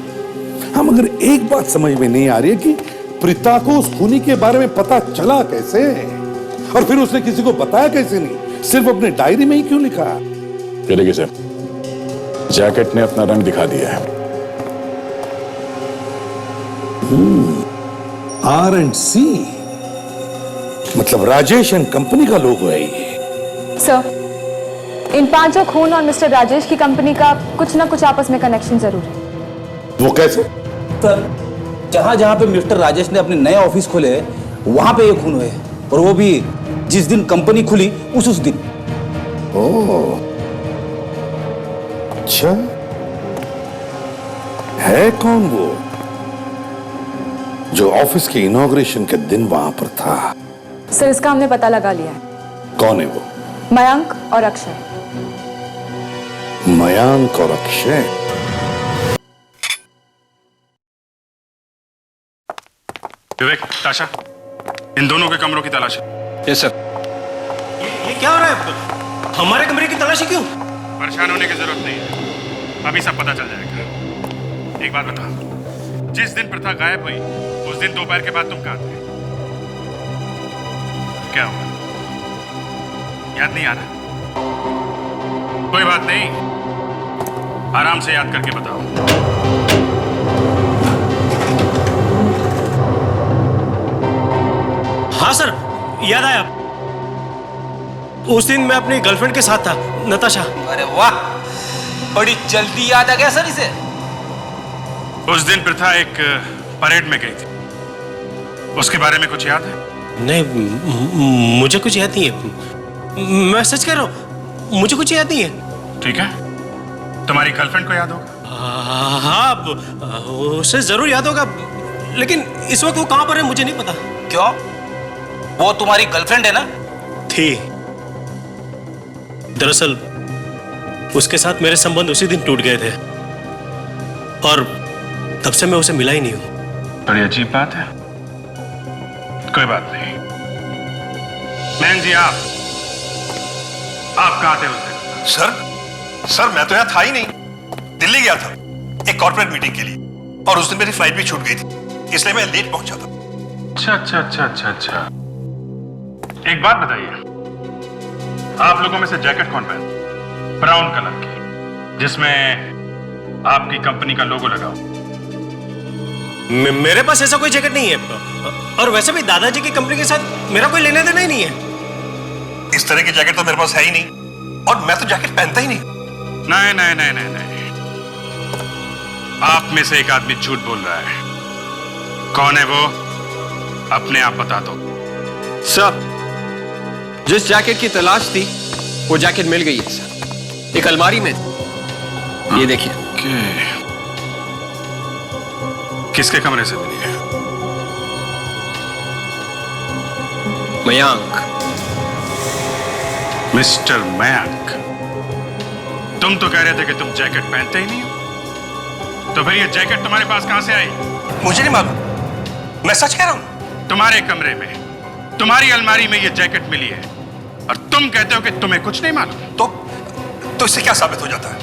हाँ, मगर एक बात समझ में नहीं आ रही है कि प्रीता को उस खूनी के बारे में पता चला कैसे, और फिर उसने किसी को बताया कैसे नहीं, सिर्फ अपने डायरी में ही क्यों लिखा? देखिए सर, जैकेट ने अपना रंग दिखा दिया है। R&C, मतलब राजेश एंड कंपनी का लोगो है ये। सर, इन 5 खून और मिस्टर राजेश की कंपनी का कुछ ना कुछ आपस में कनेक्शन जरूर है। वो कैसे? सर, जहां जहां पे मिस्टर राजेश ने अपने नए ऑफिस खोले वहां पे ये खून हुए, और वो भी जिस दिन कंपनी खुली उस दिन। ओह, अच्छा, है कौन वो जो ऑफिस के इनॉग्रेशन के दिन वहां पर था? सर, इसका हमने पता लगा लिया है। कौन है वो? मयंक और अक्षय। मयंक और अक्षय? विवेक, ताशा, इन दोनों के कमरों की तलाशी। Yes sir. ये क्या हो रहा है? हमारे कमरे की तलाशी क्यों? परेशान होने की जरूरत नहीं है, अभी सब पता चल जाएगा। एक बात बताओ, जिस दिन प्रथा गायब हुई उस दिन दोपहर के बाद तुम कहाँ थे? क्या हुआ? याद नहीं आ रहा? कोई बात नहीं, आराम से याद करके बताओ। हाँ सर, याद आया। उस दिन मैं अपनी गर्लफ्रेंड के साथ था, नताशा। अरे वाह, बड़ी जल्दी याद आ गया सर इसे। उस दिन प्रथा एक परेड में गई थी, उसके बारे में कुछ याद है? नहीं, मुझे कुछ याद नहीं है। मैं सच कह रहा हूँ, मुझे कुछ याद नहीं है। ठीक है, तुम्हारी गर्लफ्रेंड को याद होगा? हाँ, उसे जरूर याद होगा, लेकिन इस वक्त वो कहाँ पर है मुझे नहीं पता। क्यों? वो तुम्हारी गर्लफ्रेंड है ना? थी। दरअसल उसके साथ मेरे संबंध उसी दिन टूट गए थे और तब से मैं उसे मिला ही नहीं हूं। बड़ी अजीब बात है। कोई बात नहीं। मैन जी, आप आप कहां थे उस दिन? सर मैं तो यहाँ था ही नहीं, दिल्ली गया था एक कॉर्पोरेट मीटिंग के लिए, और उस दिन मेरी फ्लाइट भी छूट गई थी, इसलिए मैं लेट पहुंचा था। अच्छा। एक बात बताइए, आप लोगों में से जैकेट कौन पहने? ब्राउन कलर की, जिसमें आपकी कंपनी का लोगो लगा हो। मेरे पास ऐसा कोई जैकेट नहीं है, और वैसे भी दादाजी की कंपनी के साथ मेरा कोई लेना देना ही नहीं है। इस तरह की जैकेट तो मेरे पास है ही नहीं, और मैं तो जैकेट पहनता ही नहीं। नहीं। आप में से एक आदमी झूठ बोल रहा है। कौन है वो? अपने आप बता दो। सर, जिस जैकेट की तलाश थी वो जैकेट मिल गई है सर, एक अलमारी में। ये देखिए। किसके कमरे से मिली है? मयांक। मिस्टर मयांक, तुम तो कह रहे थे कि तुम जैकेट पहनते ही नहीं हो, तो फिर ये जैकेट तुम्हारे पास कहां से आई? मुझे नहीं मालूम, मैं सच कह रहा हूं। तुम्हारे कमरे में, तुम्हारी अलमारी में ये जैकेट मिली है, और तुम कहते हो कि तुम्हें कुछ नहीं मालूम। तो इससे क्या साबित हो जाता है?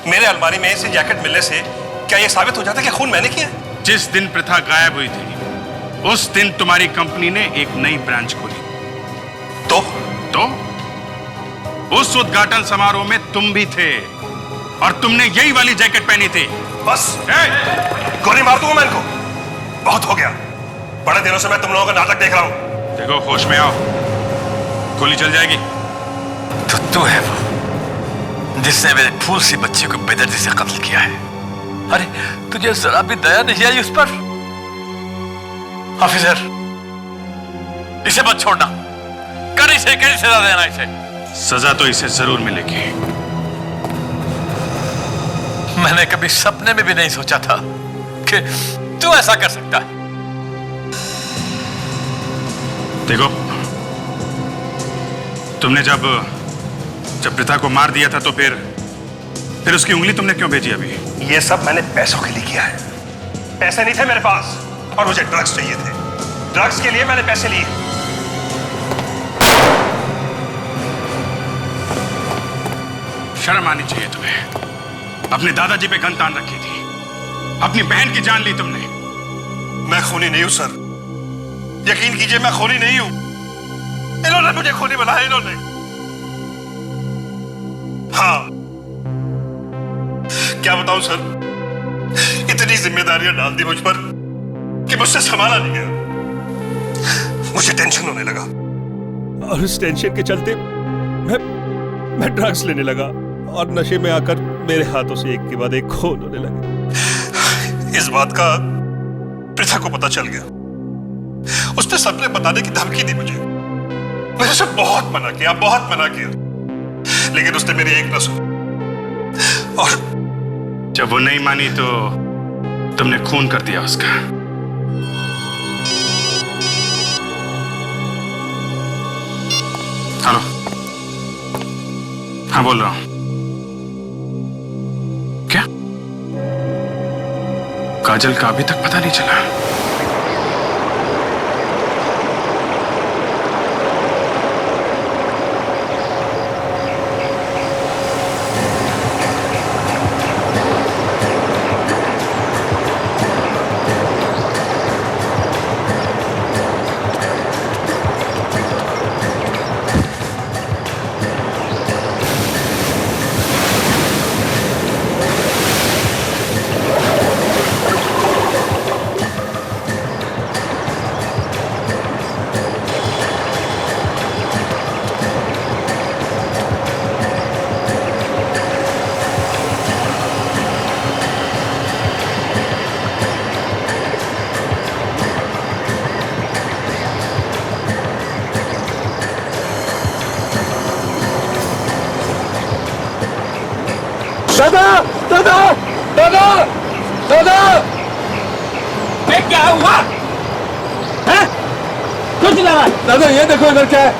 मेरे अलमारी में से जैकेट मिलने से क्या यह साबित हो जाता है कि खून मैंने किया? जिस दिन प्रथा गायब हुई थी, उस दिन तुम्हारी कंपनी ने एक नई ब्रांच खोली। तो उस उद्घाटन समारोह में तुम भी थे, और तुमने यही वाली जैकेट पहनी थी। बस गोली मार दूंगा मैं इनको, बहुत हो गया। बड़े दिनों से मैं तुम लोगों का नाटक देख रहा हूं। देखो, होश में आओ, गोली चल जाएगी। तो तू है वो जिसने मेरे फूल सी बच्ची को बेदर्दी से कत्ल किया है। अरे तुझे जरा भी दया नहीं आई उस पर? ऑफिसर, इसे मत छोड़ना, कड़ी से कड़ी सजा देना इसे। सजा तो इसे जरूर मिलेगी। मैंने कभी सपने में भी नहीं सोचा था कि तू ऐसा कर सकता है। देखो, तुमने जब प्रीता को मार दिया था, तो फिर उसकी उंगली तुमने क्यों भेजी अभी? ये सब मैंने पैसों के लिए किया है। पैसे नहीं थे मेरे पास, और मुझे ड्रग्स चाहिए थे। ड्रग्स के लिए मैंने पैसे लिए। शर्म आनी चाहिए तुम्हें। अपने दादाजी पे गन तान रखी थी, अपनी बहन की जान ली तुमने। मैं खूनी नहीं हूं सर, यकीन कीजिए मैं खूनी नहीं हूं। इन्होंने मुझे खूनी बनाया, इन्होंने। हाँ, क्या बताऊं सर, इतनी जिम्मेदारियां डाल दी मुझ पर कि मुझसे संभाला नहीं गया। मुझे टेंशन होने लगा, और उस टेंशन के चलते मैं ड्रग्स लेने लगा, और नशे में आकर मेरे हाथों से एक के बाद एक खून होने लगे। इस बात का प्रीता को पता चल गया। उसने सबने बताने की धमकी दी मुझे। मैंने उसे बहुत मना किया, लेकिन उसने मेरी एक न सुनी। और जब वो नहीं मानी तो तुमने खून कर दिया उसका। हेलो, हाँ बोल रहा हूं। क्या काजल का अभी तक पता नहीं चला? दादा! क्या हुआ? हैं? कुछ लगा? दादा ये देखो इधर क्या है?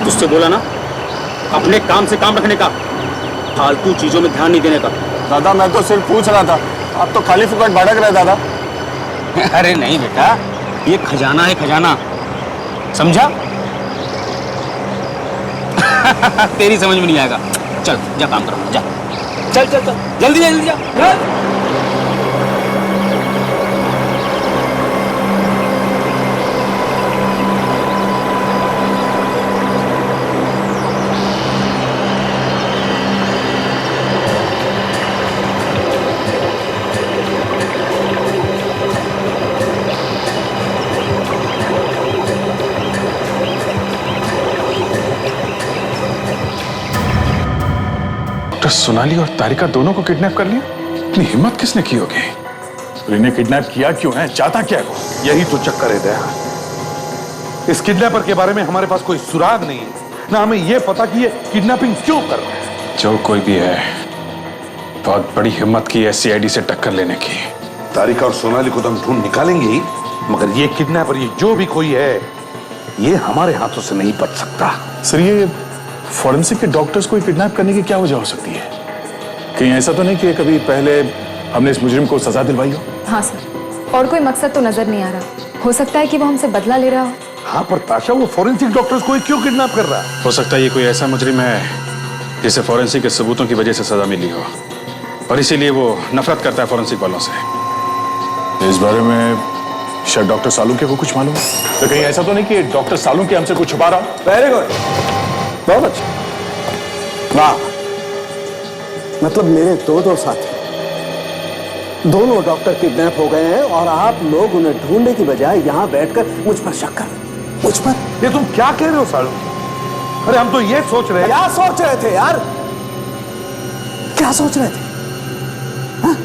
उससे बोला ना अपने काम से काम रखने का, फालतू चीजों में ध्यान नहीं देने का। दादा मैं तो सिर्फ पूछ रहा था, आप तो खाली फुकट भटक रहे दादा। अरे नहीं बेटा, ये खजाना है, खजाना, समझा? तेरी समझ में नहीं आएगा। चल जा काम करो, जा चल चल चल जल्दी जल्दी जा, चल। सोनाली और तारिका दोनों को किडनैप कर लिया? इतनी हिम्मत किसने की होगी? और इन्हें किडनैप किया क्यों है? चाहता क्या है वो? यही तो चक्कर है दया। इस किडनैपर के बारे में हमारे पास कोई सुराग नहीं है, ना हमें यह पता कि ये किडनैपिंग क्यों कर रहे हैं। जो कोई भी है, बहुत बड़ी हिम्मत की है सीआईडी से टक्कर लेने की। तारिका और सोनाली को तो हम ढूंढ निकालेंगे ही, मगर ये किडनैपर, ये जो भी कोई है, ये हमारे हाथों से नहीं बच सकता। सर, ये फॉरेंसिक के डॉक्टर्स को किडनैप करने की क्या वजह हो सकती है? कहीं ऐसा तो नहीं कि कभी पहले हमने इस मुजरिम को सजा दिलवाई हो? हाँ सर, और कोई मकसद तो नजर नहीं आ रहा। हो सकता है कि वो हमसे बदला ले रहा हो। हाँ, पर ताशा, वो फॉरेंसिक डॉक्टर्स को क्यों किडनैप कर रहा है? हो सकता है ये कोई ऐसा मुजरिम है जिसे फॉरेंसिक के सबूतों की वजह से सजा मिली हो, और इसीलिए वो नफरत करता है फॉरेंसिक वालों से। इस बारे में शायद डॉक्टर सालुंके को कुछ मालूम है। तो कहीं ऐसा तो नहीं कि डॉक्टर सालुंके हमसे कुछ छुपा रहा हो? वेरी गुड, बहुत अच्छा। वाह, मतलब मेरे दो साथी, दोनों डॉक्टर किडनैप हो गए हैं और आप लोग उन्हें ढूंढने की बजाय यहाँ बैठकर मुझ पर शक कर, मुझ पर। ये तुम क्या कह रहे हो सालू? अरे हम तो ये सोच रहे हैं। क्या सोच रहे थे यार? क्या सोच रहे थे? हाँ?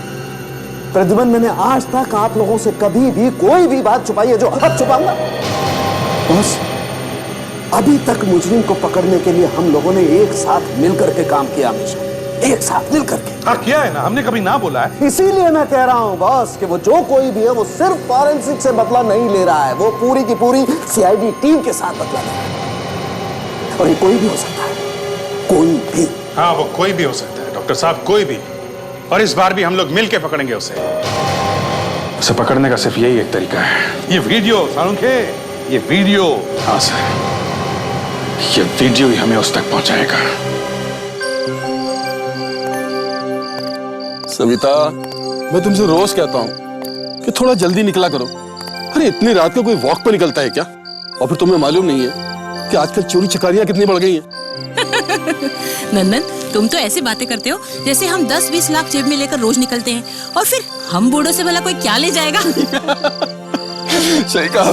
प्रद्युमन, मैंने आज तक आप लोगों से कभी भी कोई भी बात छुपाई है जो अब छुपाऊंगा? बस अभी तक मुजरिम को पकड़ने के लिए हम लोगों ने एक साथ मिलकर के काम किया, हमेशा एक साथ मिलकर के। हाँ, किया है ना, हमने कभी ना बोला है। इसीलिए मैं कह रहा हूं बॉस कि वो जो कोई भी है, वो सिर्फ फॉरेंसिक से बदला नहीं ले रहा है, वो पूरी की पूरी सीआईडी टीम के साथ बदला ले रहा है। और ये कोई भी हो सकता है, कोई भी। हाँ, वो कोई भी हो सकता है डॉक्टर साहब, कोई भी। और इस बार भी हम लोग मिलके पकड़ेंगे उसे पकड़ने का सिर्फ यही एक तरीका है। ये वीडियो सालुंके, ये वीडियो। हाँ सर, ये वीडियो ही हमें उस तक पहुंचाएगा। सविता, मैं तुमसे रोज कहता हूँ कि थोड़ा जल्दी निकला करो। अरे इतनी रात को कोई वॉक पे निकलता है क्या? और फिर तुम्हें मालूम नहीं है कि आजकल चोरी चकारियां कितनी बढ़ गई हैं। नंदन, तुम तो ऐसी बातें करते हो जैसे हम 10-20 लाख जेब में लेकर रोज निकलते हैं, और फिर हम बूढ़ों से भला कोई क्या ले जाएगा? सही कहा।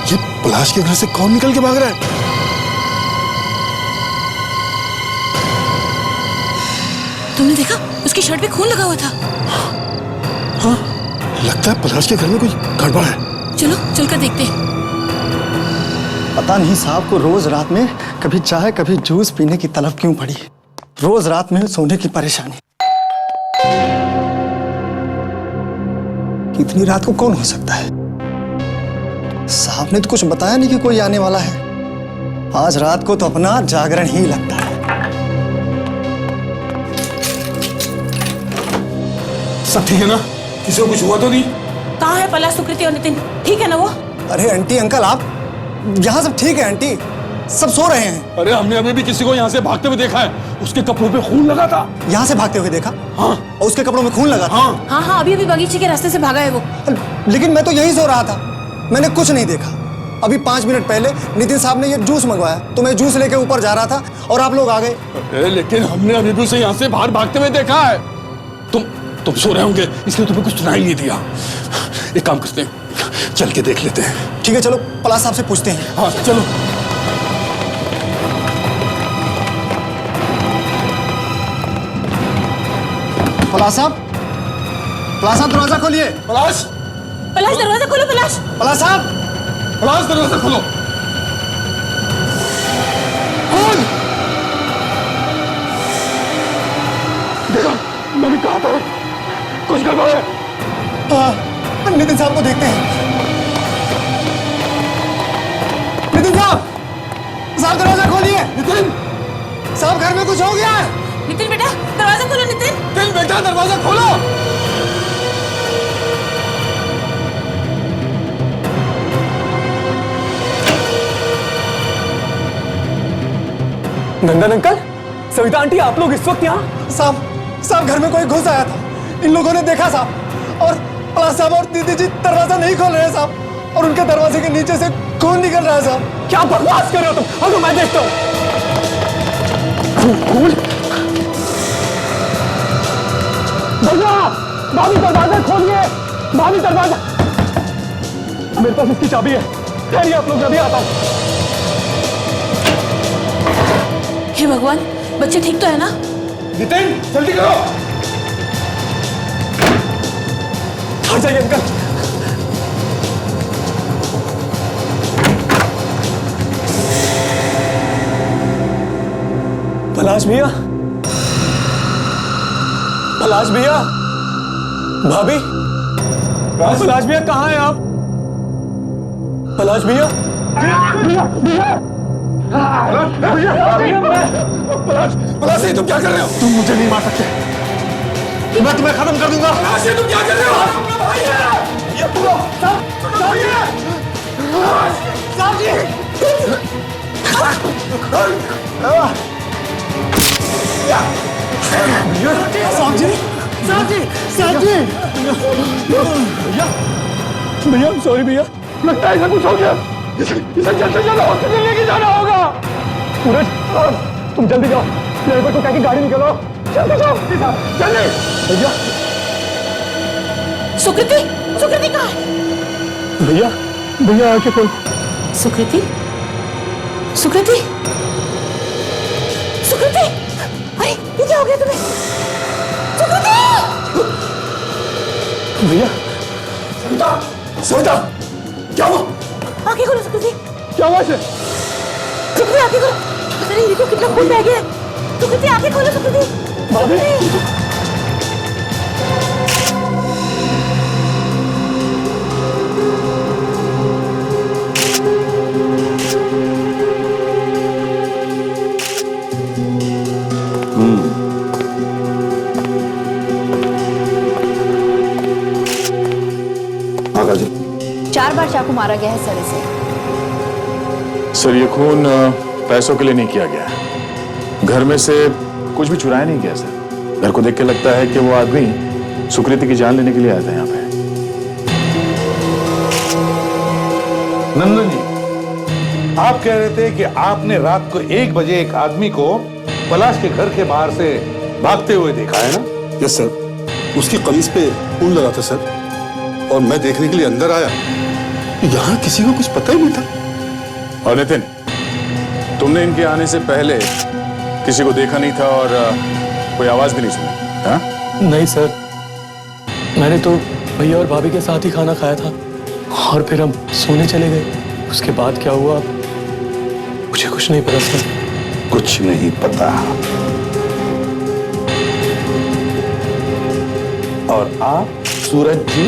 ये पलाश के घर से कौन निकल के भाग रहा है? तुमने देखा? उसकी शर्ट पे खून लगा हुआ था। हाँ, लगता है पलाश के घर में कोई गड़बड़ है। चलो चलकर देखते हैं। पता नहीं साहब को रोज रात में कभी चाय कभी जूस पीने की तलब क्यों पड़ी। रोज रात में सोने की परेशानी। इतनी रात को कौन हो सकता है? साहब ने तो कुछ बताया नहीं कि कोई आने वाला है। आज रात को तो अपना जागरण ही लगता है। सब ठीक है ना? किसी को कुछ हुआ तो नहीं? कहाँ है पलाश, सुकृति और नितिन? ठीक है ना वो? अरे आंटी, अंकल, आप यहाँ सब ठीक है? आंटी सब सो रहे हैं। अरे हमने अभी भी किसी को यहाँ से भागते हुए देखा है। उसके कपड़ों पे खून लगा था। यहाँ से भागते हुए देखा? हाँ। और उसके कपड़ों में खून लगा था? हाँ हाँ, अभी अभी बगीचे के रास्ते से भागा है वो। लेकिन मैं तो यहीं सो रहा था, मैंने कुछ नहीं देखा। अभी 5 मिनट पहले नितिन साहब ने ये जूस मंगवाया तो मैं जूस लेके ऊपर जा रहा था और आप लोग आ गए। लेकिन हमने अभी भी उसे यहाँ से बाहर भागते हुए देखा है। तुम सो रहे होंगे इसलिए तुम्हें कुछ सुनाई नहीं दिया। एक काम करते हैं, चल के देख लेते हैं। ठीक है, चलो पलाश साहब से पूछते हैं। हाँ चलो। पलाश साहब, दरवाजा खोलिए। पलाश दरवाजा खोलो। पलाश साहब, दरवाजा खोलो। देखा, मैंने कहा था कुछ गड़बड़ है। हाँ, नितिन साहब को देखते हैं। नितिन साहब, दरवाजा खोलिए। नितिन साहब, घर में कुछ हो गया है। नितिन बेटा दरवाजा खोलो। नितिन बेटा दरवाजा खोलो। नंदन अंकल, सविता आंटी, आप लोग इस वक्त यहाँ? साहब घर में कोई घुस आया था, इन लोगों ने देखा साहब, और पलाश साहब और दीदी जी दरवाजा नहीं खोल रहे साहब, और उनके दरवाजे के नीचे से खून निकल रहा है साहब। क्या बकवास कर रहे हो तुम? अगर मैं देखता हूँ। भैया, भाभी दरवाजा खोलिए, भाभी दरवाजा। मेरे पास इसकी चाबी है, ठहरिए आप लोग, मैं भी आता हूँ। हे भगवान, बच्चे ठीक तो है ना? नितिन जल्दी करो। आ जाइए अंकल। पलाश भैया, पलाश भैया, भाभी, पलाश भैया कहाँ हैं आप? पलाश भैया, पलाश, तुम क्या कर रहे हो? तुम मुझे नहीं मार सकते, मैं तुम्हें खत्म कर दूंगा। पलाश, तुम क्या कर रहे हो? ये पूरा भैया सॉरी भैया, लगता है ऐसा कुछ हो गया। इसे जल्द से जल्द हॉस्पिटल लेके जाना होगा। सूरज, तुम जल्दी जाओ, ड्राइवर को कह के गाड़ी निकालो, जल्दी जाओ जल्दी। भैया, सुकृति, सुकृति कहाँ है? भैया, भैया आके खोल। सुकृति, सुकृति, सुकृति, अरे ये क्या हो गया तुम्हें? सुकृति! भैया, सविता, क्या हुआ? आंखें खोलो सुकृति। क्या हुआ इसे? सुकृति आंखें खोलो, पता नहीं देखो कितना खून बह गया है। सुकृति आंखें खोलो सुकृति। जी 4 बार चाकू मारा गया है सर इसे। सर ये खून पैसों के लिए नहीं किया गया है, घर में से कुछ भी चुराया नहीं गया सर। घर को देख के लगता है कि वो आदमी सुकृति की जान लेने के लिए आया था यहाँ पे। नंदन जी, आप कह रहे थे कि आपने रात को 1 बजे एक आदमी को पलाश के घर के बाहर से भागते हुए देखा है ना? यस सर, उसकी कमीज पे खून लगा था सर, और मैं देखने के लिए अंदर आया, यहाँ किसी को कुछ पता ही नहीं था। और नितिन, तुमने इनके आने से पहले किसी को देखा नहीं था और कोई आवाज भी नहीं सुनी? हाँ? नहीं सर, मैंने तो भैया और भाभी के साथ ही खाना खाया था और फिर हम सोने चले गए। उसके बाद क्या हुआ मुझे कुछ नहीं पता सर। कुछ नहीं पता? और आप सूरज जी,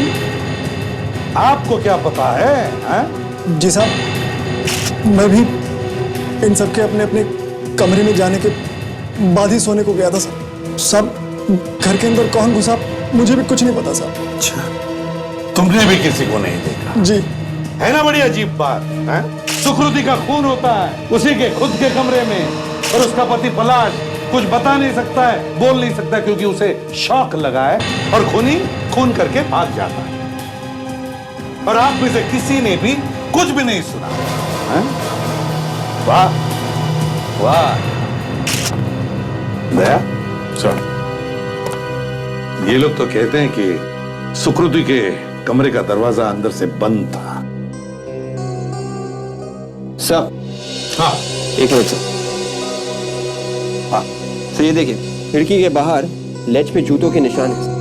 आपको क्या पता है? जी साहब, मैं भी इन सबके अपने अपने कमरे में जाने के बाद ही सोने को गया था साहब। सब घर के अंदर कौन घुसा मुझे भी कुछ नहीं पता साहब। अच्छा, तुमने भी किसी को नहीं देखा? जी। है ना बड़ी अजीब बात है? सुकृति का खून होता है उसी के खुद के कमरे में, और उसका पति पलाश कुछ बता नहीं सकता है, बोल नहीं सकता, क्योंकि उसे शौक लगा है, और खूनी खून करके भाग जाता है। और आप में से किसी ने भी कुछ भी नहीं सुना है? वाह वाह दया सर, ये लोग तो कहते हैं कि सुकृति के कमरे का दरवाजा अंदर से बंद था। सर, हाँ एक मिनट सर। हाँ सर, ये देखिए खिड़की के बाहर लेज पे जूतों के निशान हैं।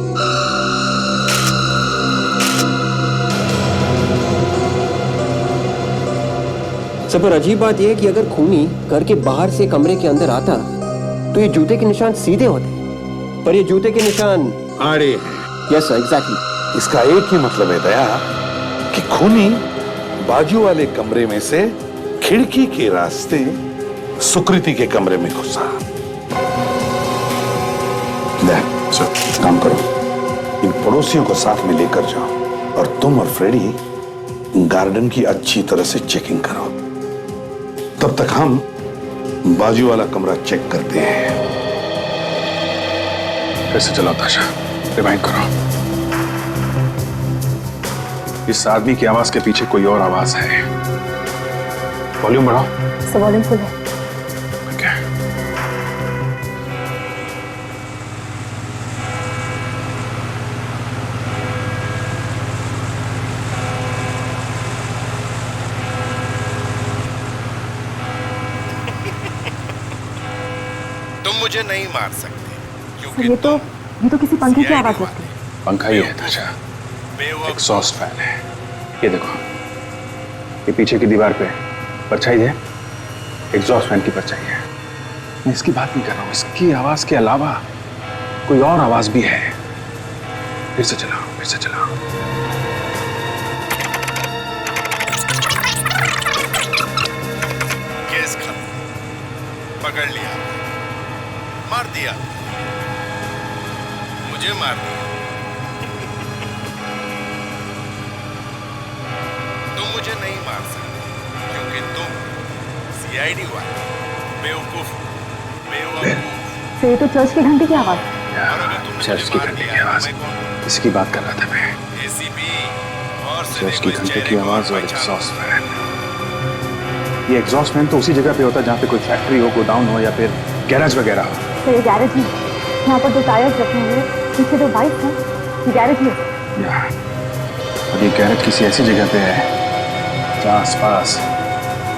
सर, पर अजीब बात यह है कि अगर खूनी घर के बाहर से कमरे के अंदर आता तो ये जूते के निशान सीधे होते, पर ये जूते के निशान आड़े हैं। Yes sir, exactly. इसका एक ही मतलब है दया कि खूनी बाजू वाले कमरे में से खिड़की के रास्ते सुकृति के कमरे में घुसा। सर काम करो, इन पड़ोसियों को साथ में लेकर जाओ और तुम और फ्रेडी गार्डन की अच्छी तरह से चेकिंग करो। तब तक हम बाजू वाला कमरा चेक करते हैं। फिर से चलाओ ताशा, रिवाइंड करो। इस आदमी की आवाज के पीछे कोई और आवाज है। वॉल्यूम बढ़ाओ। सब वॉल्यूम फुल है। तुम मुझे नहीं मार सकते क्योंकि ये तो किसी पंखे की आवाज लगती है। पंखा ही है ताशा, एग्जॉस्ट फैन है। ये देखो, ये पीछे की दीवार पे परछाई है, एग्जॉस्ट फैन की परछाई है। मैं इसकी बात नहीं कर रहा हूँ, इसकी आवाज के अलावा कोई और आवाज भी है। फिर से चलाओ, फिर से चलाओ। केस खत्म, पकड़ लिया, मार दिया, मुझे मार दिया। तुम मुझे नहीं मार सकते क्योंकि तुम सीआईडी वाले बेवकूफ बेवकूफ। तो ये तो चर्च की घंटी की आवाज। चर्च की घंटी की आवाज, इसकी बात कर रहा था मैं। चर्च की घंटी की आवाज और एग्जॉस्ट फैन। ये एग्जॉस्ट फैन तो उसी जगह पे होता है जहाँ पे कोई फैक्ट्री हो, गोडाउन हो या फिर गैरेज वगैरह हो। तो ये गैरेज में यहाँ पर 2 टायर्स रखे हुए, पीछे 2 बाइक हैं, ये गैरेज में। और ये गैरेज किसी ऐसी जगह पे है जहाँ आसपास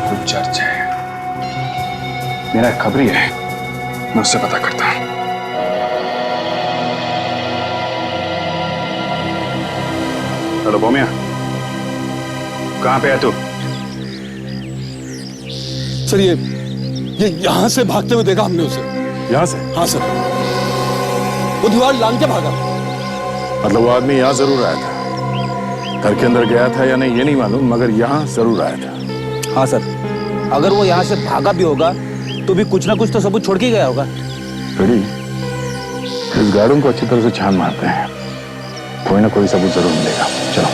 कोई चर्च है। मेरा एक खबरी है, मैं उससे पता करता हूँ। हेलो बोमिया, कहाँ पे है तू? सर ये यहां से भागते हुए देखा हमने उसे। यहाँ से? हाँ सर, वो दीवार लांग के भागा। मतलब वो आदमी यहाँ जरूर आया था, घर के अंदर गया था या नहीं ये नहीं मालूम, मगर यहाँ जरूर आया था। हाँ सर, अगर वो यहाँ से भागा भी होगा तो भी कुछ ना कुछ तो सबूत छोड़ के गया होगा। फ्रेडी, इस गार्डन को अच्छी तरह से छान मारते हैं, कोई ना कोई सबूत जरूर मिलेगा। चलो।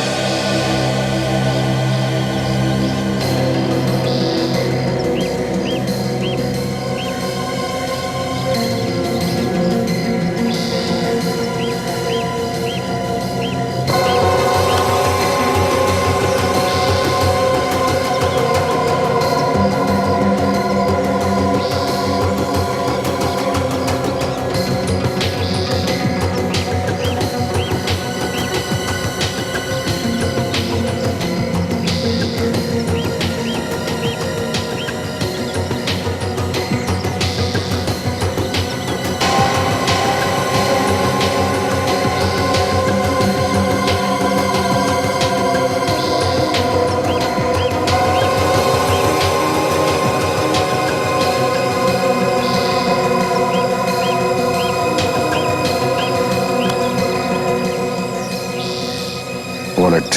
वॉलेट,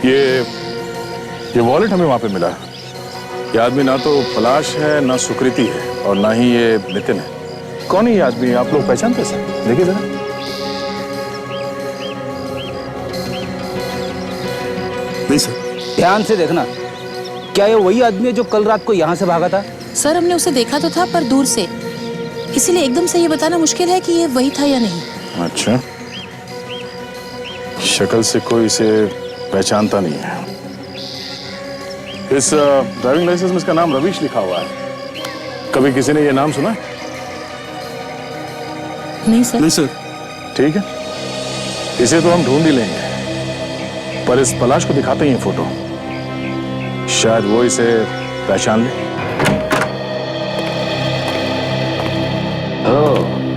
ये वॉलेट हमें वहां पे मिला। ये आदमी ना तो पलाश है, ना सुकृति है, और ना ही ये नितिन है। कौन है ये आदमी? आप लोग पहचानते हैं सर? देखिए जरा। नहीं सर, ध्यान से देखना। क्या ये वही आदमी है जो कल रात को यहाँ से भागा था? सर हमने उसे देखा तो था पर दूर से, इसीलिए एकदम से ये बताना मुश्किल है कि ये वही था या नहीं। अच्छा, शक्ल से कोई इसे पहचानता नहीं है। इस ड्राइविंग लाइसेंस में इसका नाम रवीश लिखा हुआ है। कभी किसी ने ये नाम सुना? नहीं सर। नहीं सर। ठीक है, इसे तो हम ढूंढ ही लेंगे, पर इस पलाश को दिखाते ही फोटो, शायद वो इसे पहचान ले।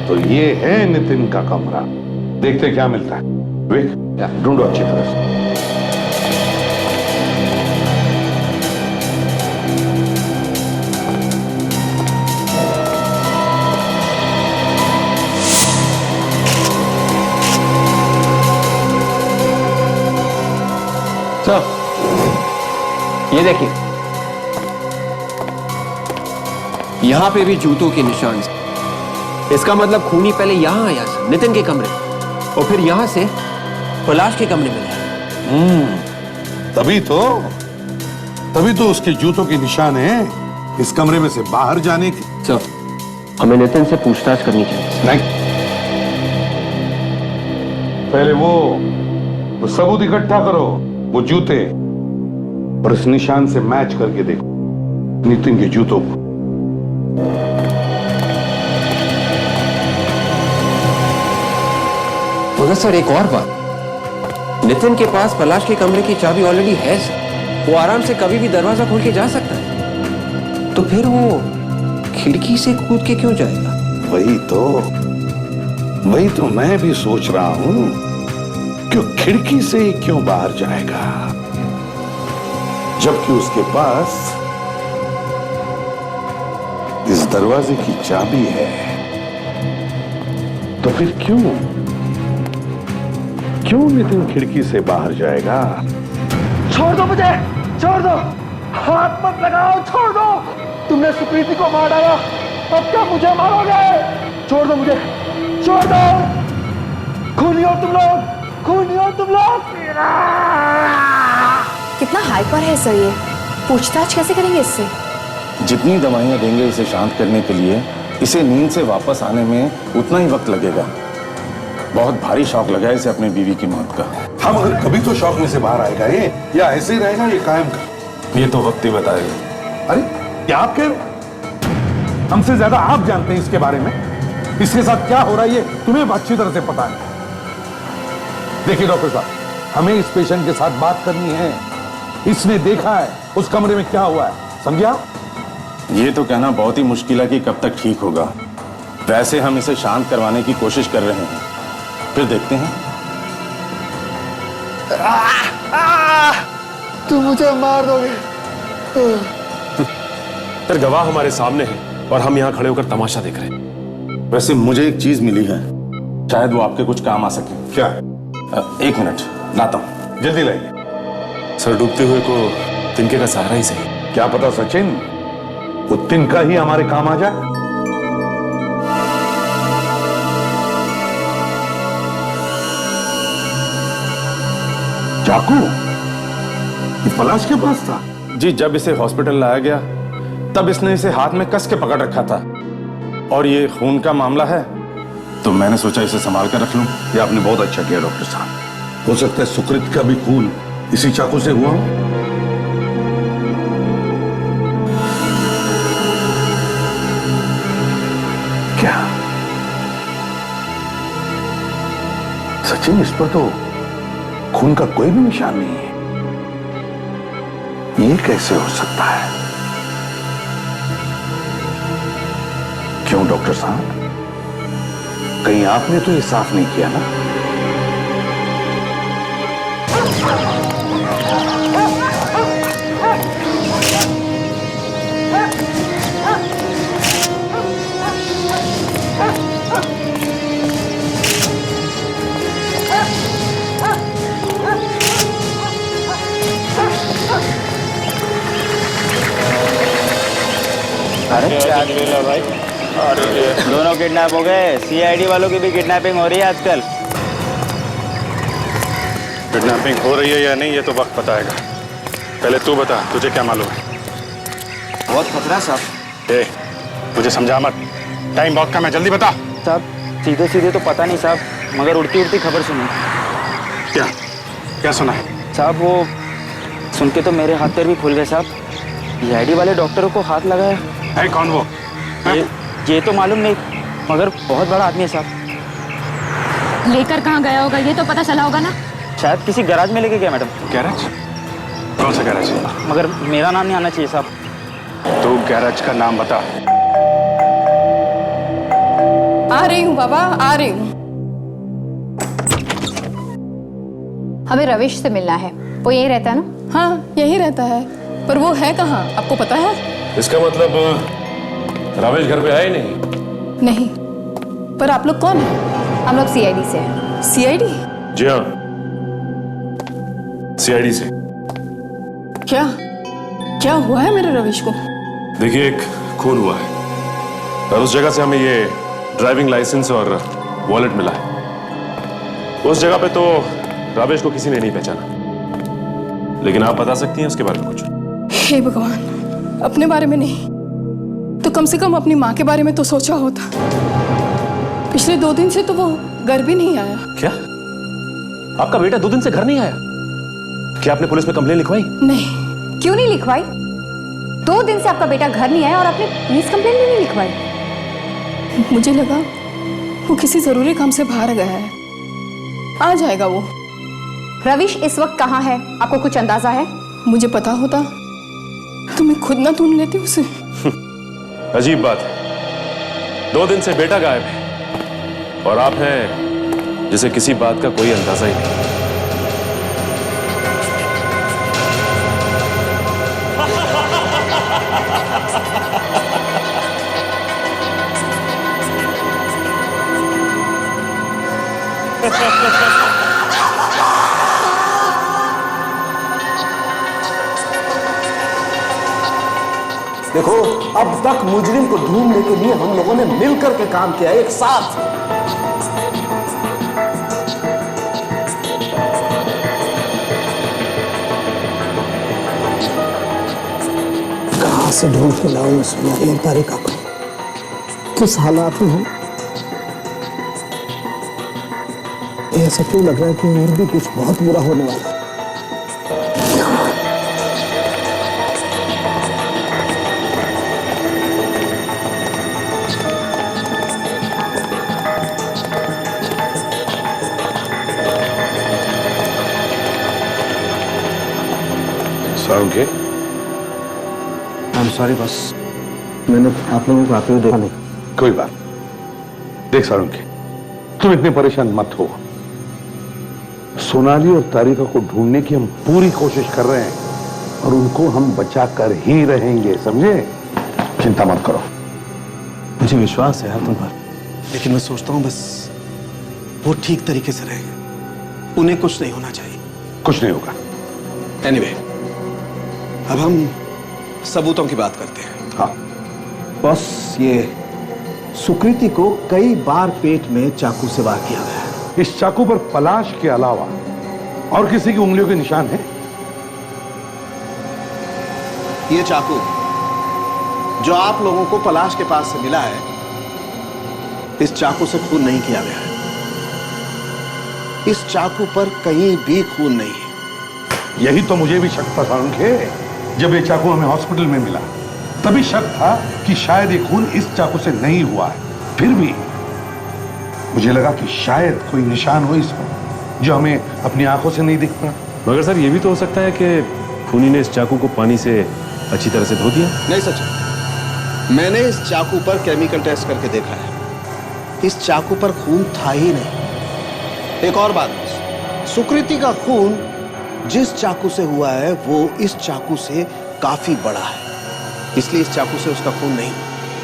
तो ये है नितिन का कमरा। देखते क्या मिलता है। विक, ढूंढो अच्छी तरह से। ये देखिए, यहां पे भी जूतों के निशान। इसका मतलब खूनी पहले यहाँ आया सर, नितिन के कमरे, और फिर यहाँ से पलाश के कमरे में गया। तभी तो उसके जूतों के निशान हैं इस कमरे में से बाहर जाने के। सर, हमें नितिन से पूछताछ करनी चाहिए। नहीं, पहले वो सबूत इकट्ठा करो, वो जूते, और इस निशान से मैच करके देखो नितिन के जूतों को। मगर सर एक और बात, नितिन के पास पलाश के कमरे की चाबी ऑलरेडी है सर, वो आराम से कभी भी दरवाजा खोल के जा सकता है, तो फिर वो खिड़की से कूद के क्यों जाएगा? वही तो मैं भी सोच रहा हूं कि खिड़की से ही क्यों बाहर जाएगा, जबकि उसके पास इस दरवाजे की चाबी है। तो फिर क्यों नितिन खिड़की से बाहर जाएगा? छोड़ दो मुझे, छोड़ दो, हाथ मत लगाओ, छोड़ दो। तुमने सुप्रीति को मार डाला, अब क्या मुझे मारोगे? छोड़ दो मुझे, छोड़ दो। खूनी हो तुम लोग, खूनी हो तुम लोग। कितना हाइपर है सर ये, पूछताछ कैसे करेंगे इससे? जितनी दवाइयां देंगे इसे शांत करने के लिए, इसे नींद से वापस आने में उतना ही वक्त लगेगा। बहुत भारी शौक लगा है इसे अपनी बीवी की मौत का। हम अगर कभी तो शौक में से बाहर आएगा ये, या ऐसे ही रहेगा ये कायम का? ये तो वक्त ही बताएगा। अरे क्या आप कह रहे हो? हमसे ज्यादा आप जानते हैं इसके बारे में। इसके साथ क्या हो रहा है ये तुम्हें अच्छी तरह से पता है। देखिए डॉक्टर साहब, हमें इस पेशेंट के साथ बात करनी है। इसने देखा है उस कमरे में क्या हुआ है, समझा? ये तो कहना बहुत ही मुश्किल है कि कब तक ठीक होगा। वैसे हम इसे शांत करवाने की कोशिश कर रहे हैं, फिर देखते हैं। तुम मुझे मार दोगे। फिर गवाह हमारे सामने है और हम यहाँ खड़े होकर तमाशा देख रहे हैं। वैसे मुझे एक चीज मिली है, शायद वो आपके कुछ काम आ सके। क्या? एक मिनट लाता हूं, जल्दी लाइए। सर, डूबते हुए को तिनके का सहारा ही सही। क्या पता सचिन, वो तिनका ही हमारे काम आ जाए। चाकू ये पलाश के पास था? जी, जब इसे हॉस्पिटल लाया गया तब इसने इसे हाथ में कस के पकड़ रखा था, और ये खून का मामला है तो मैंने सोचा इसे संभाल कर रख लूं। ये आपने बहुत अच्छा किया डॉक्टर साहब। हो सकता है सुकृत का भी खून इसी चाकू से हुआ हो। क्या सचिन, इस पर तो खून का कोई भी निशान नहीं है। ये कैसे हो सकता है? क्यों डॉक्टर साहब, कहीं आपने तो ये साफ नहीं किया ना? अरे भाई, दोनों किडनैप हो गए। सीआईडी वालों की भी किडनैपिंग हो रही है आजकल। किडनैपिंग हो रही है या नहीं ये तो वक्त बताएगा। पहले तू बता, तुझे क्या मालूम है? बहुत खतरा साहब। मुझे समझा मत, टाइम बहुत कम है, जल्दी बता। साहब सीधे सीधे तो पता नहीं साहब, मगर उड़ती उड़ती खबर सुनी। क्या सुना है? साहब वो सुन के तो मेरे हाथ पैर भी खुल गए साहब। सीआईडी वाले डॉक्टरों को हाथ लगाया है। कौन वो? ये तो मालूम नहीं, मगर बहुत बड़ा आदमी है साहब। लेकर कहाँ गया होगा ये तो पता चला होगा ना? शायद किसी गैराज में लेके गया मैडम। गैराज? कौन सा गैराज? मगर मेरा नाम नहीं आना चाहिए साहब। तू गैराज का नाम बता। आ रही हूँ बाबा, आ रही हूँ। हमें रविश से मिलना है, वो यही रहता है ना? हाँ यही रहता है, पर वो है कहाँ आपको पता है? इसका मतलब रमेश घर पे आए नहीं? नहीं, पर आप लोग कौन हैं? हम लोग सीआईडी से हैं। सीआईडी? जी हाँ, सीआईडी से। क्या हुआ है मेरे रविश को? देखिए, एक खून हुआ है और उस जगह से हमें ये ड्राइविंग लाइसेंस और वॉलेट मिला है। उस जगह पे तो रावेश को किसी ने नहीं पहचाना, लेकिन आप बता सकती हैं उसके बारे में कुछ? हे भगवान, अपने बारे में नहीं तो कम से कम अपनी माँ के बारे में तो सोचा होता। पिछले 2 दिन से तो वो घर भी नहीं आया। क्या? आपका बेटा 2 दिन से घर नहीं आया? क्या आपने पुलिस में कंप्लेन लिखवाई? नहीं। क्यों नहीं लिखवाई? 2 दिन से आपका बेटा घर नहीं आया और आपने पुलिस कंप्लेन भी नहीं लिखवाई? मुझे लगा वो किसी जरूरी काम से बाहर गया है, आ जाएगा वो। रविश इस वक्त कहाँ है, आपको कुछ अंदाजा है? मुझे पता होता तो मैं खुद ना ढूंढ लेती उसे। अजीब बात है, 2 दिन से बेटा गायब है और आप हैं जिसे किसी बात का कोई अंदाजा ही नहीं। देखो, अब तक मुजरिम को ढूंढने के लिए हम लोगों ने मिलकर के काम किया, एक साथ। कहां से ढूंढ के लाऊं इस सोनाली और तारिका को? किस हालात में हूं? ऐसा क्यों लग रहा है कि और भी कुछ बहुत बुरा होने वाला है? सारुंखे, आई एम सॉरी बस, मैंने आप लोगों को आते हुए देखा नहीं। कोई बात। देख सारुंखे, तुम इतने परेशान मत हो। सोनाली और तारिका को ढूंढने की हम पूरी कोशिश कर रहे हैं और उनको हम बचा कर ही रहेंगे, समझे? चिंता मत करो। मुझे विश्वास है यार तुम पर, लेकिन मैं सोचता हूँ बस वो ठीक तरीके से रहेंगे, उन्हें कुछ नहीं होना चाहिए। कुछ नहीं होगा। एनीवे, अब हम सबूतों की बात करते हैं। हाँ बस, ये सुकृति को कई बार पेट में चाकू से वार किया गया है। इस चाकू पर पलाश के अलावा और किसी की उंगलियों के निशान हैं? ये चाकू जो आप लोगों को पलाश के पास से मिला है, इस चाकू से खून नहीं किया गया है। इस चाकू पर कहीं भी खून नहीं है। यही तो मुझे भी शक था सारुंखे। जब ये चाकू हमें हॉस्पिटल में मिला तभी शक था कि शायद ये खून इस चाकू से नहीं हुआ है। फिर भी मुझे लगा कि शायद कोई निशान हो इस पर जो हमें अपनी आंखों से नहीं दिख पड़ा। मगर सर, ये भी तो हो सकता है कि खूनी ने इस चाकू को पानी से अच्छी तरह से धो दिया। नहीं सच, मैंने इस चाकू पर केमिकल टेस्ट करके देखा है, इस चाकू पर खून था ही नहीं। एक और बात, सुकृति का खून जिस चाकू से हुआ है वो इस चाकू से काफी बड़ा है, इसलिए इस चाकू से उसका खून नहीं,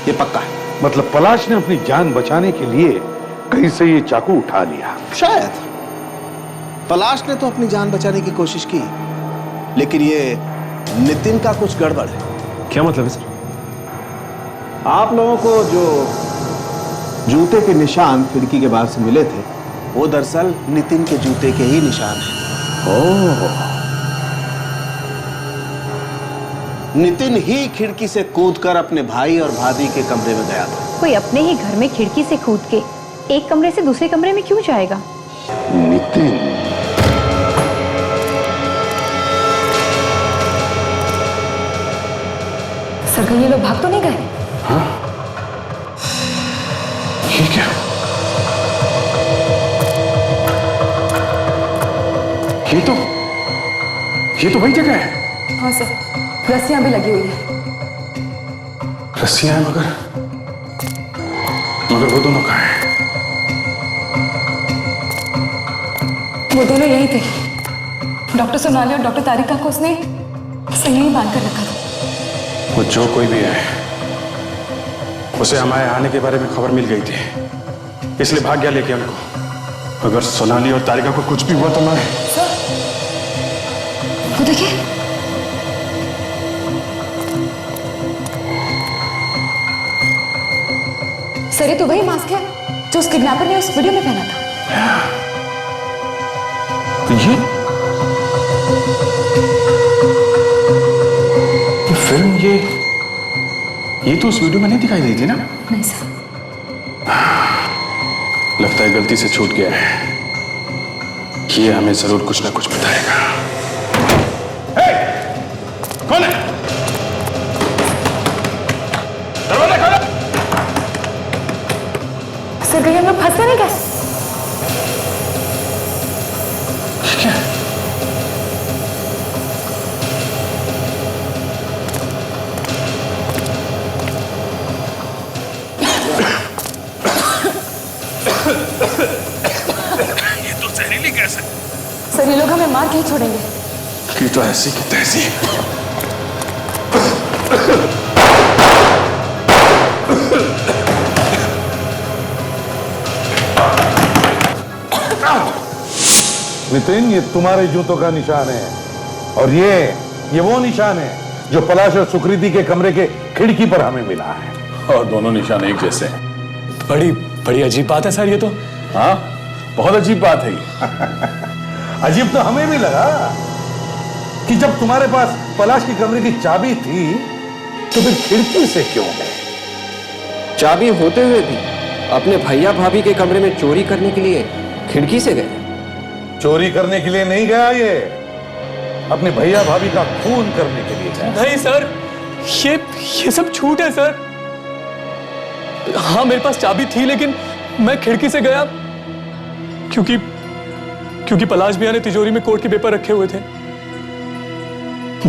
ये पक्का है। मतलब पलाश ने अपनी जान बचाने के लिए कहीं से ये चाकू उठा लिया। शायद पलाश ने तो अपनी जान बचाने की कोशिश की, लेकिन ये नितिन का कुछ गड़बड़ है। क्या मतलब है सर? आप लोगों को जो जूते के निशान खिड़की के बाहर से मिले थे, वो दरअसल नितिन के जूते के ही निशान हैं। नितिन ही खिड़की से कूदकर अपने भाई और भाभी के कमरे में गया था। कोई अपने ही घर में खिड़की से कूद के एक कमरे से दूसरे कमरे में क्यों जाएगा? नितिन, सर, ये लोग भाग तो नहीं गए? हाँ? ये क्या? ये तो वही जगह है। हाँ सर, रस्सियां भी लगी हुई है। रस्सियां हैं मगर वो दोनों कहाँ हैं? वो दोनों यही थे। डॉक्टर सोनाली और डॉक्टर तारिका को उसने सही ही बांध कर रखा था। वो जो कोई भी है, उसे हमारे आने के बारे में खबर मिल गई थी, इसलिए भाग गया लेके हमको। अगर सोनाली और तारिका को कुछ भी हुआ तो मैं... वो देखिए, सर, ये तो वही मास्क है जो उस किडनैपर ने उस वीडियो में पहना था। ये फिल्म ये तो उस वीडियो में नहीं दिखाई दी थी ना? नहीं सर। लगता है गलती से छूट गया है। ये हमें जरूर कुछ ना कुछ बताएगा। कौन है? दरवाजा खोलो। सर कहीं हम लोग फंस नहीं गए? ये तो जहरीली गैस है। सर ये लोग हमें मार के ही छोड़ेंगे। ये तो ऐसी की तैसी। नितिन, ये तुम्हारे जूतों का निशान है और ये वो निशान है जो पलाश और सुकृति के कमरे के खिड़की पर हमें मिला है। और दोनों निशान एक जैसे हैं। बड़ी बड़ी अजीब बात है सर ये तो। हाँ, बहुत अजीब बात है ये। अजीब तो हमें भी लगा कि जब तुम्हारे पास पलाश के कमरे की चाबी थी तो फिर खिड़की से क्यों गए? चाबी होते हुए भी अपने भैया भाभी के कमरे में चोरी करने के लिए खिड़की से गए। चोरी करने के लिए नहीं गया, ये अपने भैया भाभी का खून करने के लिए गया। नहीं सर, ये सब झूठ है सर। हाँ मेरे पास चाबी थी लेकिन मैं खिड़की से गया क्योंकि पलाश भैया ने तिजोरी में कोर्ट के पेपर रखे हुए थे।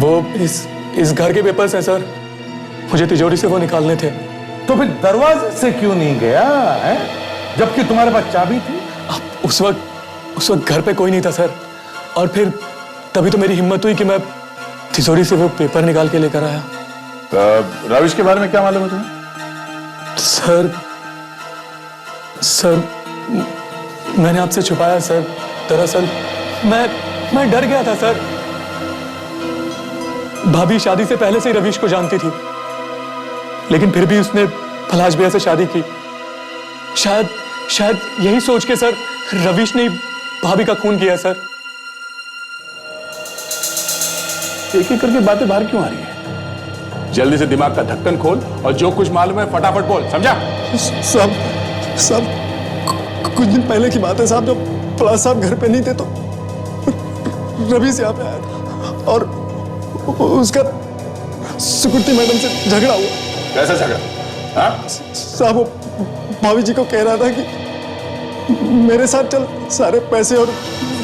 वो इस घर के पेपर्स हैं सर, मुझे तिजोरी से वो निकालने थे। तो फिर दरवाजे से क्यों नहीं गया है? जबकि तुम्हारे पास चाबी थी। उस वक्त घर पे कोई नहीं था सर, और फिर तभी तो मेरी हिम्मत हुई कि मैं तिजोरी से वो पेपर निकाल के लेकर आया। रविश के बारे में क्या मालूम है तुम्हें? सर मैंने आपसे छुपाया सर। दरअसल मैं डर गया था सर। भाभी शादी से पहले से ही रवीश को जानती थी, लेकिन फिर भी उसने पलाश भैया से शादी की। शायद यही सोच के सर रवीश ने भाभी का खून किया सर। एक एक करके बातें बाहर क्यों आ रही है? जल्दी से दिमाग का ढक्कन खोल और जो कुछ मालूम है फटाफट बोल, समझा? साहब कुछ दिन पहले की बात है साहब, जब पलाश साहब घर पे नहीं थे तो रवीश यहाँ पे आया था और उसका सुकृति मैडम से झगड़ा हुआ। कैसा झगड़ा? हाँ? साहब वो भाभी जी को कह रहा था कि मेरे साथ चल, सारे पैसे और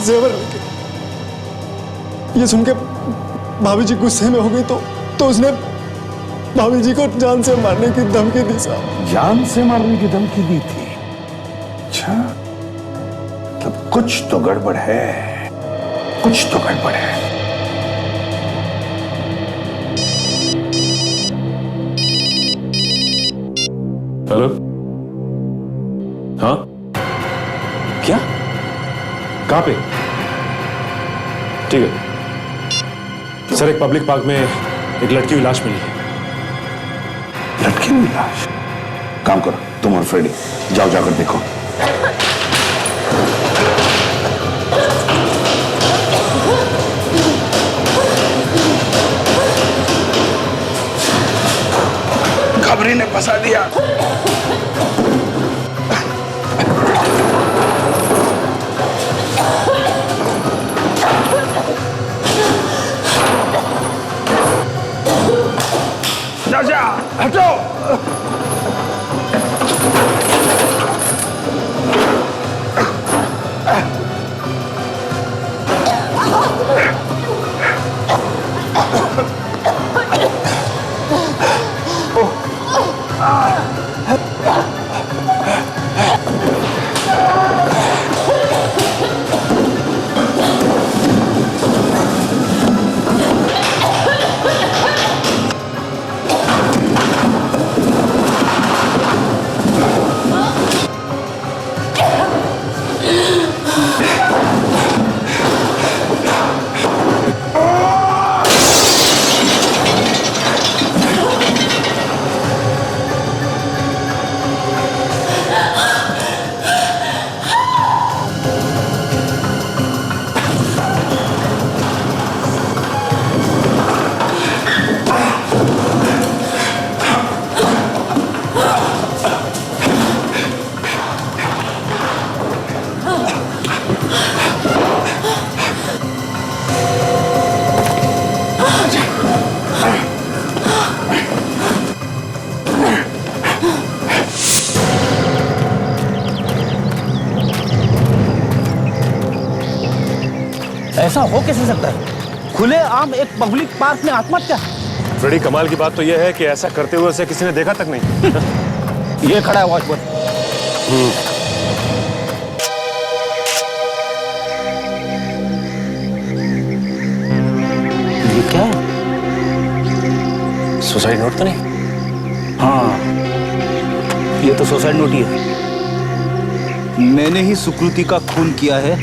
जेवर लेके। ये सुन के भाभी जी गुस्से में हो गई तो उसने भाभी जी को जान से मारने की धमकी दी साहब। जान से मारने की धमकी दी थी? अच्छा, तब कुछ तो गड़बड़ है, कुछ तो गड़बड़ है। हेलो? हाँ? क्या? कहां पे? ठीक है सर, एक पब्लिक पार्क में एक लड़की की लाश मिली है। लड़की की लाश? काम करो तुम और फ्रेडी, जाओ जाकर देखो। खबरी ने फंसा दिया। जा हटो। ऐसा हो कैसे सकता है? खुले आम एक पब्लिक पार्क में आत्महत्या। फ्रेडी, कमाल की बात तो यह है कि ऐसा करते हुए उसे किसी ने देखा तक नहीं। ये खड़ा है वॉच पर। ये क्या है? सुसाइड नोट तो नहीं? हाँ, ये तो सुसाइड नोट ही है। मैंने ही सुकृति का खून किया है।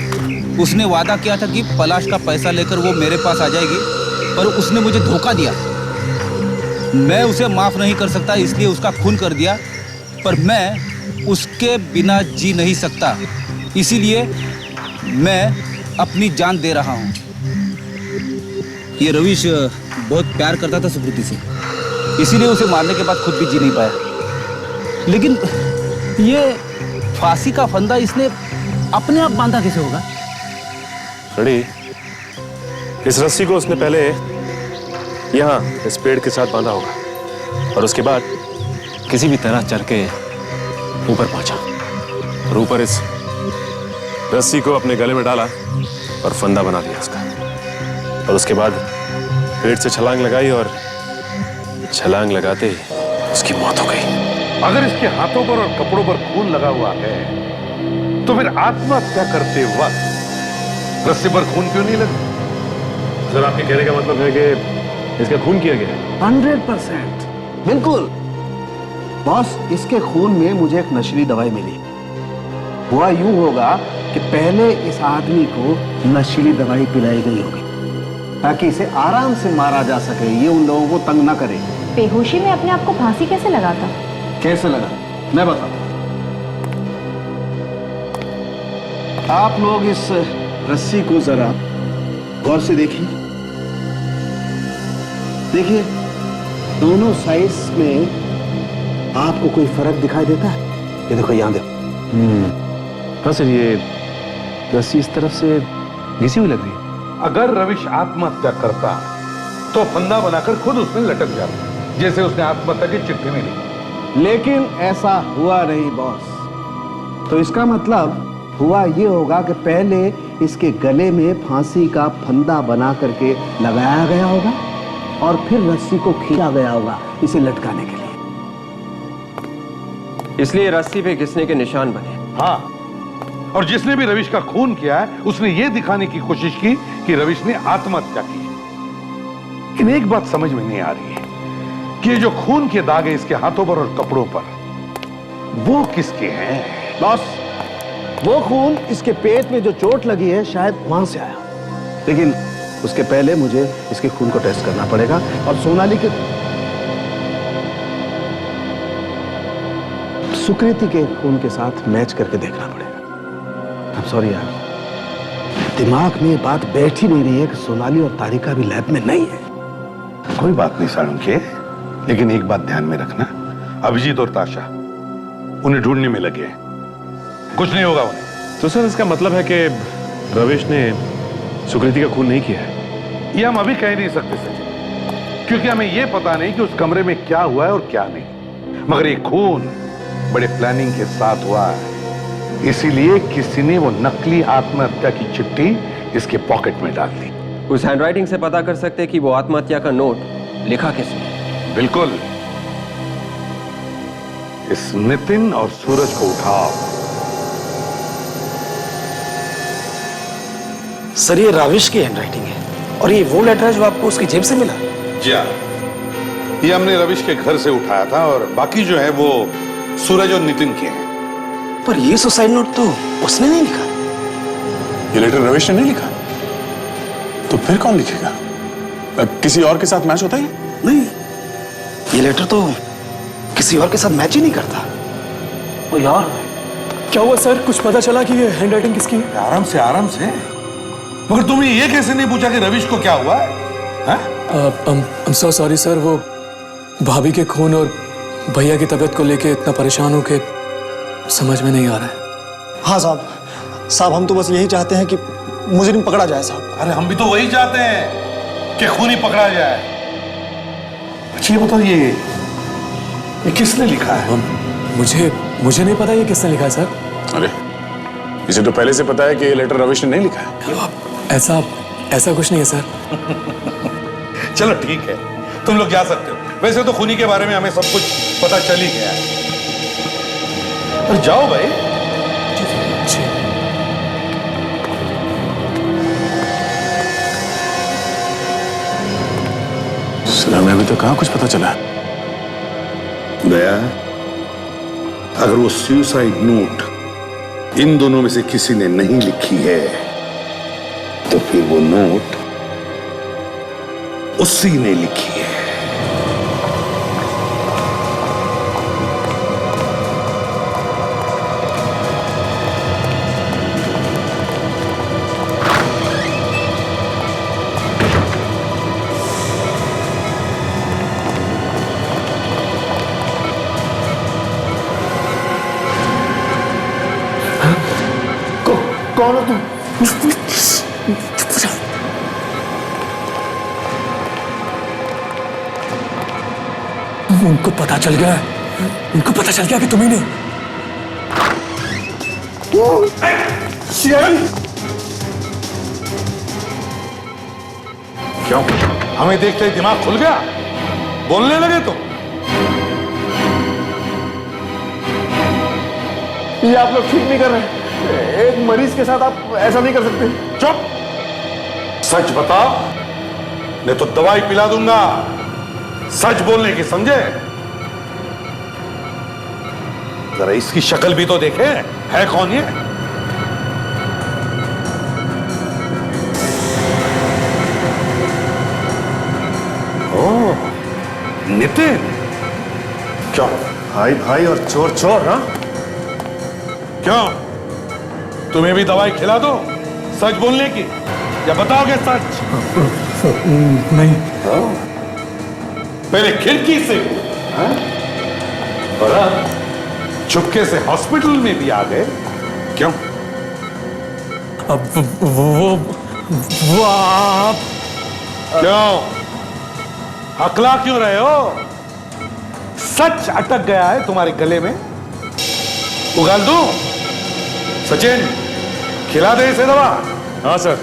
उसने वादा किया था कि पलाश का पैसा लेकर वो मेरे पास आ जाएगी, पर उसने मुझे धोखा दिया। मैं उसे माफ नहीं कर सकता, इसलिए उसका खून कर दिया, पर मैं उसके बिना जी नहीं सकता, इसीलिए मैं अपनी जान दे रहा हूं। ये रविश बहुत प्यार करता था सुकृति से, इसीलिए उसे मारने के बाद खुद भी जी नहीं पाया। लेकिन ये फांसी का फंदा इसने अपने आप बांधा कैसे होगा? फ्रेडी, इस रस्सी को उसने पहले यहाँ इस पेड़ के साथ बांधा होगा और उसके बाद किसी भी तरह चढ़ के ऊपर पहुंचा और ऊपर इस रस्सी को अपने गले में डाला और फंदा बना दिया उसका, और उसके बाद पेड़ से छलांग लगाई और छलांग लगाते ही उसकी मौत हो गई। अगर इसके हाथों पर और कपड़ों पर खून लगा हुआ है तो फिर आत्महत्या करते वक्त रस्सी पर खून क्यों नहीं लगा? सर, आपके कहने का मतलब है कि इसका खून किया गया है? 100% बिल्कुल। बॉस, इसके खून में मुझे एक नशीली दवाई मिली। हुआ यूं होगा कि पहले इस आदमी को नशीली दवाई पिलाई गई होगी ताकि इसे आराम से मारा जा सके, ये उन लोगों को तंग ना करे। बेहोशी में अपने आप को फांसी कैसे लगाता? कैसे लगा मैं बताता हूं। आप लोग इस रस्सी को जरा गौर से देखिए। देखिए, दोनों साइज में आपको कोई फर्क दिखाई देता है? ये देखो, यहां देखो। हाँ सर, ये रस्सी इस तरफ से घिसी हुई लग रही है। अगर रविश आत्महत्या करता तो फंदा बनाकर खुद उसमें लटक जाता, जैसे उसने आत्महत्या की चिट्ठी में लिखी। लेकिन ऐसा हुआ नहीं बॉस। तो इसका मतलब हुआ ये होगा कि पहले इसके गले में फांसी का फंदा बना करके लगाया गया होगा और फिर रस्सी को खींचा गया होगा इसे लटकाने के लिए। इसलिए रस्सी पे घिसने के निशान बने। हाँ, और जिसने भी रविश का खून किया है उसने ये दिखाने की कोशिश की कि रविश ने आत्महत्या की। लेकिन एक बात समझ में नहीं आ रही है कि जो खून के दाग है इसके हाथों पर और कपड़ों पर, वो किसके हैं? बॉस, वो खून इसके पेट में जो चोट लगी है शायद वहां से आया, लेकिन उसके पहले मुझे इसके खून को टेस्ट करना पड़ेगा और सोनाली के सुकृति के खून के साथ मैच करके देखना पड़ेगा। I'm sorry यार, दिमाग में बात बैठ ही नहीं रही है कि सोनाली और तारिका भी लैब में नहीं है। कोई बात नहीं साळुंखे, लेकिन एक बात ध्यान में रखना, अभिजीत और ताशा उन्हें ढूंढने में लगे हैं, कुछ नहीं होगा उन्हें। तो सर, इसका मतलब है कि रविश ने सुकृति का खून नहीं किया है? ये हम अभी कह नहीं सकते सचिन, क्योंकि हमें यह पता नहीं कि उस कमरे में क्या हुआ है और क्या नहीं। मगर ये खून बड़े प्लानिंग के साथ हुआ है, इसीलिए किसी ने वो नकली आत्महत्या की चिट्ठी इसके पॉकेट में डाल दी। उस हैंडराइटिंग से पता कर सकते हैं कि वो आत्महत्या का नोट लिखा किसने। बिल्कुल। इस नितिन और सूरज को उठाओ। सर, ये राविश की हैंडराइटिंग है और ये वो लेटर है जो आपको उसकी जेब से मिला? जी हाँ, ये हमने रविश के घर से उठाया था और बाकी जो है वो सूरज और नितिन के हैं। पर ये सुसाइड नोट तो उसने नहीं लिखा। ये लेटर रविश ने नहीं लिखा, तो फिर कौन लिखेगा? किसी और के साथ मैच होता है? नहीं, ये लेटर तो किसी और के साथ मैच ही नहीं करता। ओ यार, क्या हुआ सर? कुछ पता चला कि ये हैंडराइटिंग किसकी है? आराम से, आराम से। मगर तुमने ये कैसे नहीं पूछा कि रविश को क्या हुआ है? I'm so sorry सर, वो भाभी के खून और भैया की तबीयत को लेके इतना परेशान हो के समझ में नहीं आ रहा है। हाँ साहब, हम तो बस यही चाहते हैं कि मुजरिम पकड़ा जाए साहब। अरे हम भी तो वही चाहते हैं कि खूनी पकड़ा जाए। अच्छा ये बताओ, ये किसने लिखा है? मुझे नहीं पता ये किसने लिखा है सर। अरे, इसे तो पहले से पता है कि ये लेटर रविश ने नहीं लिखा है। ऐसा कुछ नहीं है सर। चलो ठीक है, तुम लोग जा सकते हो। वैसे तो खूनी के बारे में हमें सब कुछ पता चल ही गया है। और जाओ भाई। सर हमें अभी तक कहाँ कुछ पता चला। दया, अगर वो सुसाइड नोट इन दोनों में से किसी ने नहीं लिखी है तो फिर वो नोट उसी ने लिखी है। कौन हो तुम? उनको पता चल गया है, उनको पता चल गया कि तुम ही नहीं। क्यों? हमें देखते ही दिमाग खुल गया? बोलने लगे तुम? ये आप लोग ठीक नहीं कर रहे। एक मरीज के साथ आप ऐसा नहीं कर सकते। चुप! सच बताओ, नहीं तो दवाई पिला दूंगा। सच बोलने की, समझे? जरा इसकी शक्ल भी तो देखे, है कौन ये? ओह, नितिन। क्यों? भाई भाई और चोर चोर। हाँ, क्यों? तुम्हें भी दवाई खिला दो सच बोलने की, या बताओगे सच? नहीं। पहले खिड़की से और अब चुपके से हॉस्पिटल में भी आ गए। क्यों? अब वो आप क्यों? हकला क्यों रहे हो? सच अटक गया है तुम्हारे गले में? उगाल दूं? सचिन, खिला दे इसे दवा। हाँ सर,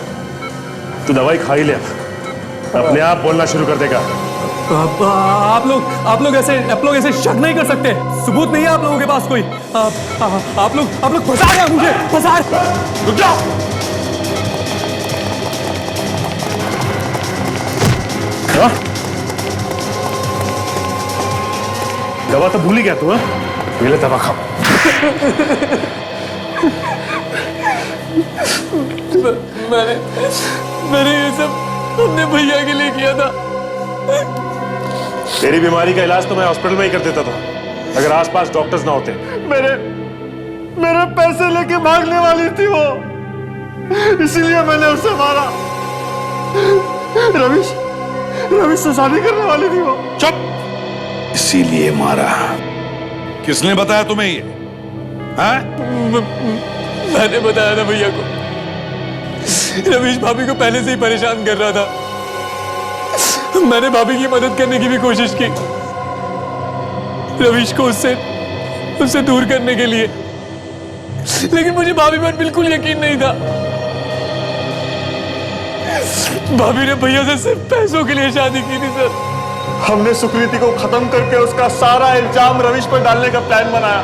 तू दवाई खा ही ले, अपने आप बोलना शुरू कर देगा। आप लोग ऐसे शक नहीं कर सकते। सबूत नहीं है आप लोगों के पास कोई। आप लोग फंसा रहे हैं मुझे, फंसा रहे। रुक जाओ। दवा तो भूल ही गया तू? पहले दवा खाओ। मैंने ये सब अपने भैया के लिए किया था। तेरी बीमारी का इलाज तो मैं हॉस्पिटल में ही कर देता था, अगर आसपास डॉक्टर्स ना होते। मेरे पैसे लेके भागने वाली थी वो, इसीलिए मैंने उसे मारा। रविश से शादी करने वाली थी वो। चुप! इसीलिए मारा। किसने बताया तुम्हें ये? हाँ? मैंने बताया था भैया को। रवीश भाभी को पहले से ही परेशान कर रहा था। मैंने भाभी की मदद करने की भी कोशिश की, रवीश को उससे दूर करने के लिए, लेकिन मुझे भाभी पर बिल्कुल यकीन नहीं था। भाभी ने भैया से सिर्फ पैसों के लिए शादी की थी सर। हमने सुकृति को खत्म करके उसका सारा इल्जाम रवीश पर डालने का प्लान बनाया,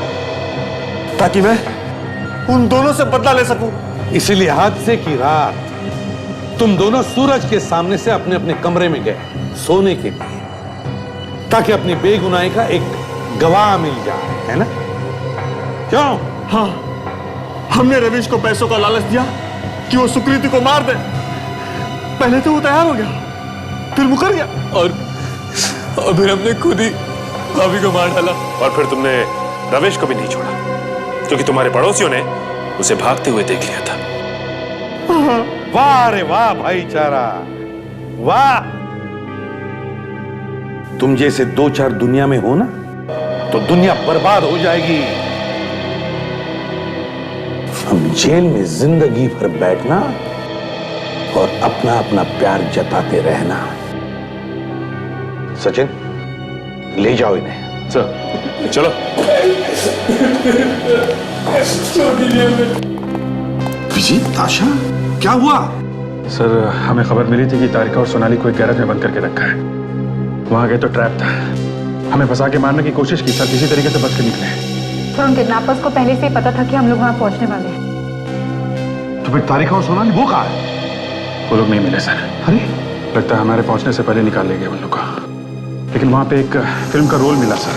ताकि मैं उन दोनों से बदला ले सकूं। इसीलिए हादसे की रात तुम दोनों सूरज के सामने से अपने अपने कमरे में गए सोने के लिए, ताकि अपनी बेगुनाही का एक गवाह मिल जाए, है ना? क्यों? हाँ, हमने रवीश को पैसों का लालच दिया कि वो सुकृति को मार दे। पहले तो वो तैयार हो गया, फिर मुकर गया, और फिर हमने खुद ही भाभी को मार डाला। और फिर तुमने रवेश को भी नहीं छोड़ा, क्योंकि तुम्हारे पड़ोसियों ने उसे भागते हुए देख लिया था। वाह रे वाह भाईचारा, वाह! तुम जैसे दो चार दुनिया में हो ना, तो दुनिया बर्बाद हो जाएगी। हम जेल में जिंदगी भर बैठना और अपना अपना प्यार जताते रहना। सचिन, ले जाओ इन्हें। सर, चलो। विजय, ताशा, क्या हुआ? सर हमें खबर मिली थी कि तारिका और सोनाली को एक गैरेज में बंद करके रखा है। वहां गए तो ट्रैप था, हमें फंसा के मारने की कोशिश की सर, किसी तरीके से बच के निकले। सर उन किडनैपर्स को पहले से ही पता था कि हम लोग वहां पहुंचने वाले हैं। तो फिर तारिका और सोनाली वो कहाँ है? वो लोग नहीं मिले सर। अरे लगता है हमारे पहुंचने से पहले निकाल ले गए उन लोग को। लेकिन वहां पे एक फिल्म का रोल मिला सर,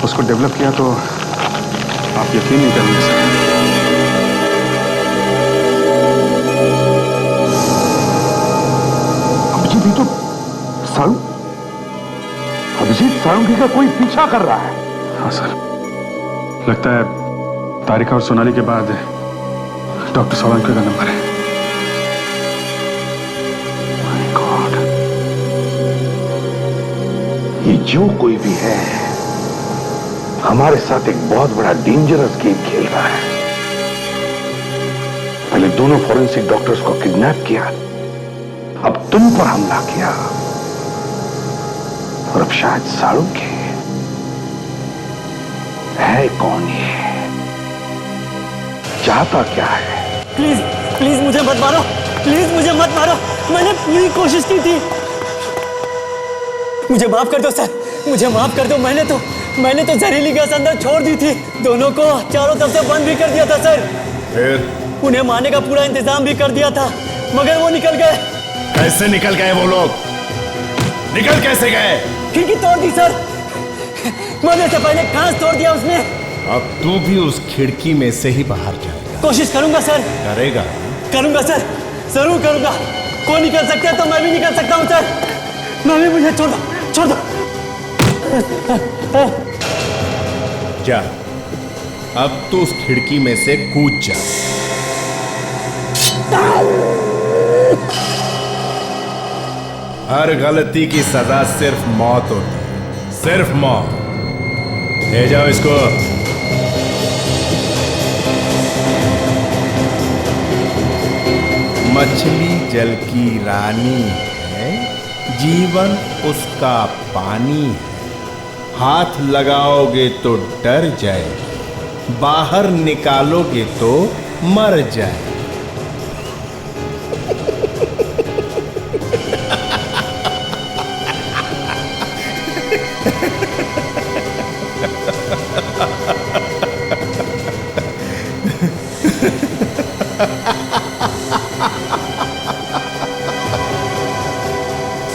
उसको डेवलप किया तो आप यकीन नहीं करेंगे सर। अभिजीत, ये तो अभिजीत साळुंखे का कोई पीछा कर रहा है। हाँ सर, लगता है तारिका और सोनाली के बाद डॉक्टर साळुंखे का नंबर है। My God, ये जो कोई भी है हमारे साथ एक बहुत बड़ा डेंजरस गेम खेल रहा है। पहले दोनों फॉरेंसिक डॉक्टर्स को किडनैप किया, अब तुम पर हमला किया, और अब शायद साळुंखे। है कौन ये? चाहता क्या है? प्लीज प्लीज मुझे मत मारो, प्लीज मुझे मत मारो, मैंने पूरी कोशिश की थी। मुझे माफ कर दो सर, मुझे माफ कर दो। मैंने तो जहरीली गैस अंदर छोड़ दी थी। दोनों को चारों तरफ से बंद भी कर दिया था सर। फिर उन्हें मारने का पूरा इंतजाम भी कर दिया था, मगर वो निकल गए। कैसे निकल गए वो लोग? निकल कैसे गए? खिड़की तोड़ दी सर, मरने से पहले कांच तोड़ दिया उसने। अब तू भी उस खिड़की में से ही बाहर जाएगा। कोशिश करूंगा सर। करेगा? करूंगा सर, जरूर करूंगा। कोई निकल सकता है तो मैं भी निकल सकता हूं सर। मैं भी, मुझे छोड़ दो। जा, अब तू उस खिड़की में से कूद जा। हर गलती की सजा सिर्फ मौत होती है, सिर्फ मौत। ले जाओ इसको। मछली जल की रानी है, जीवन उसका पानी है। हाथ लगाओगे तो डर जाए, बाहर निकालोगे तो मर जाए।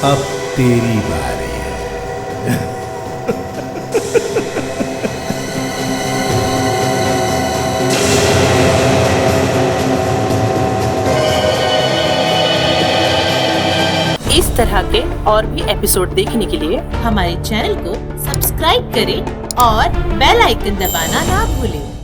अब तेरी बारी है। इस तरह के और भी एपिसोड देखने के लिए हमारे चैनल को सब्सक्राइब करें और बेल आइकन दबाना ना भूलें।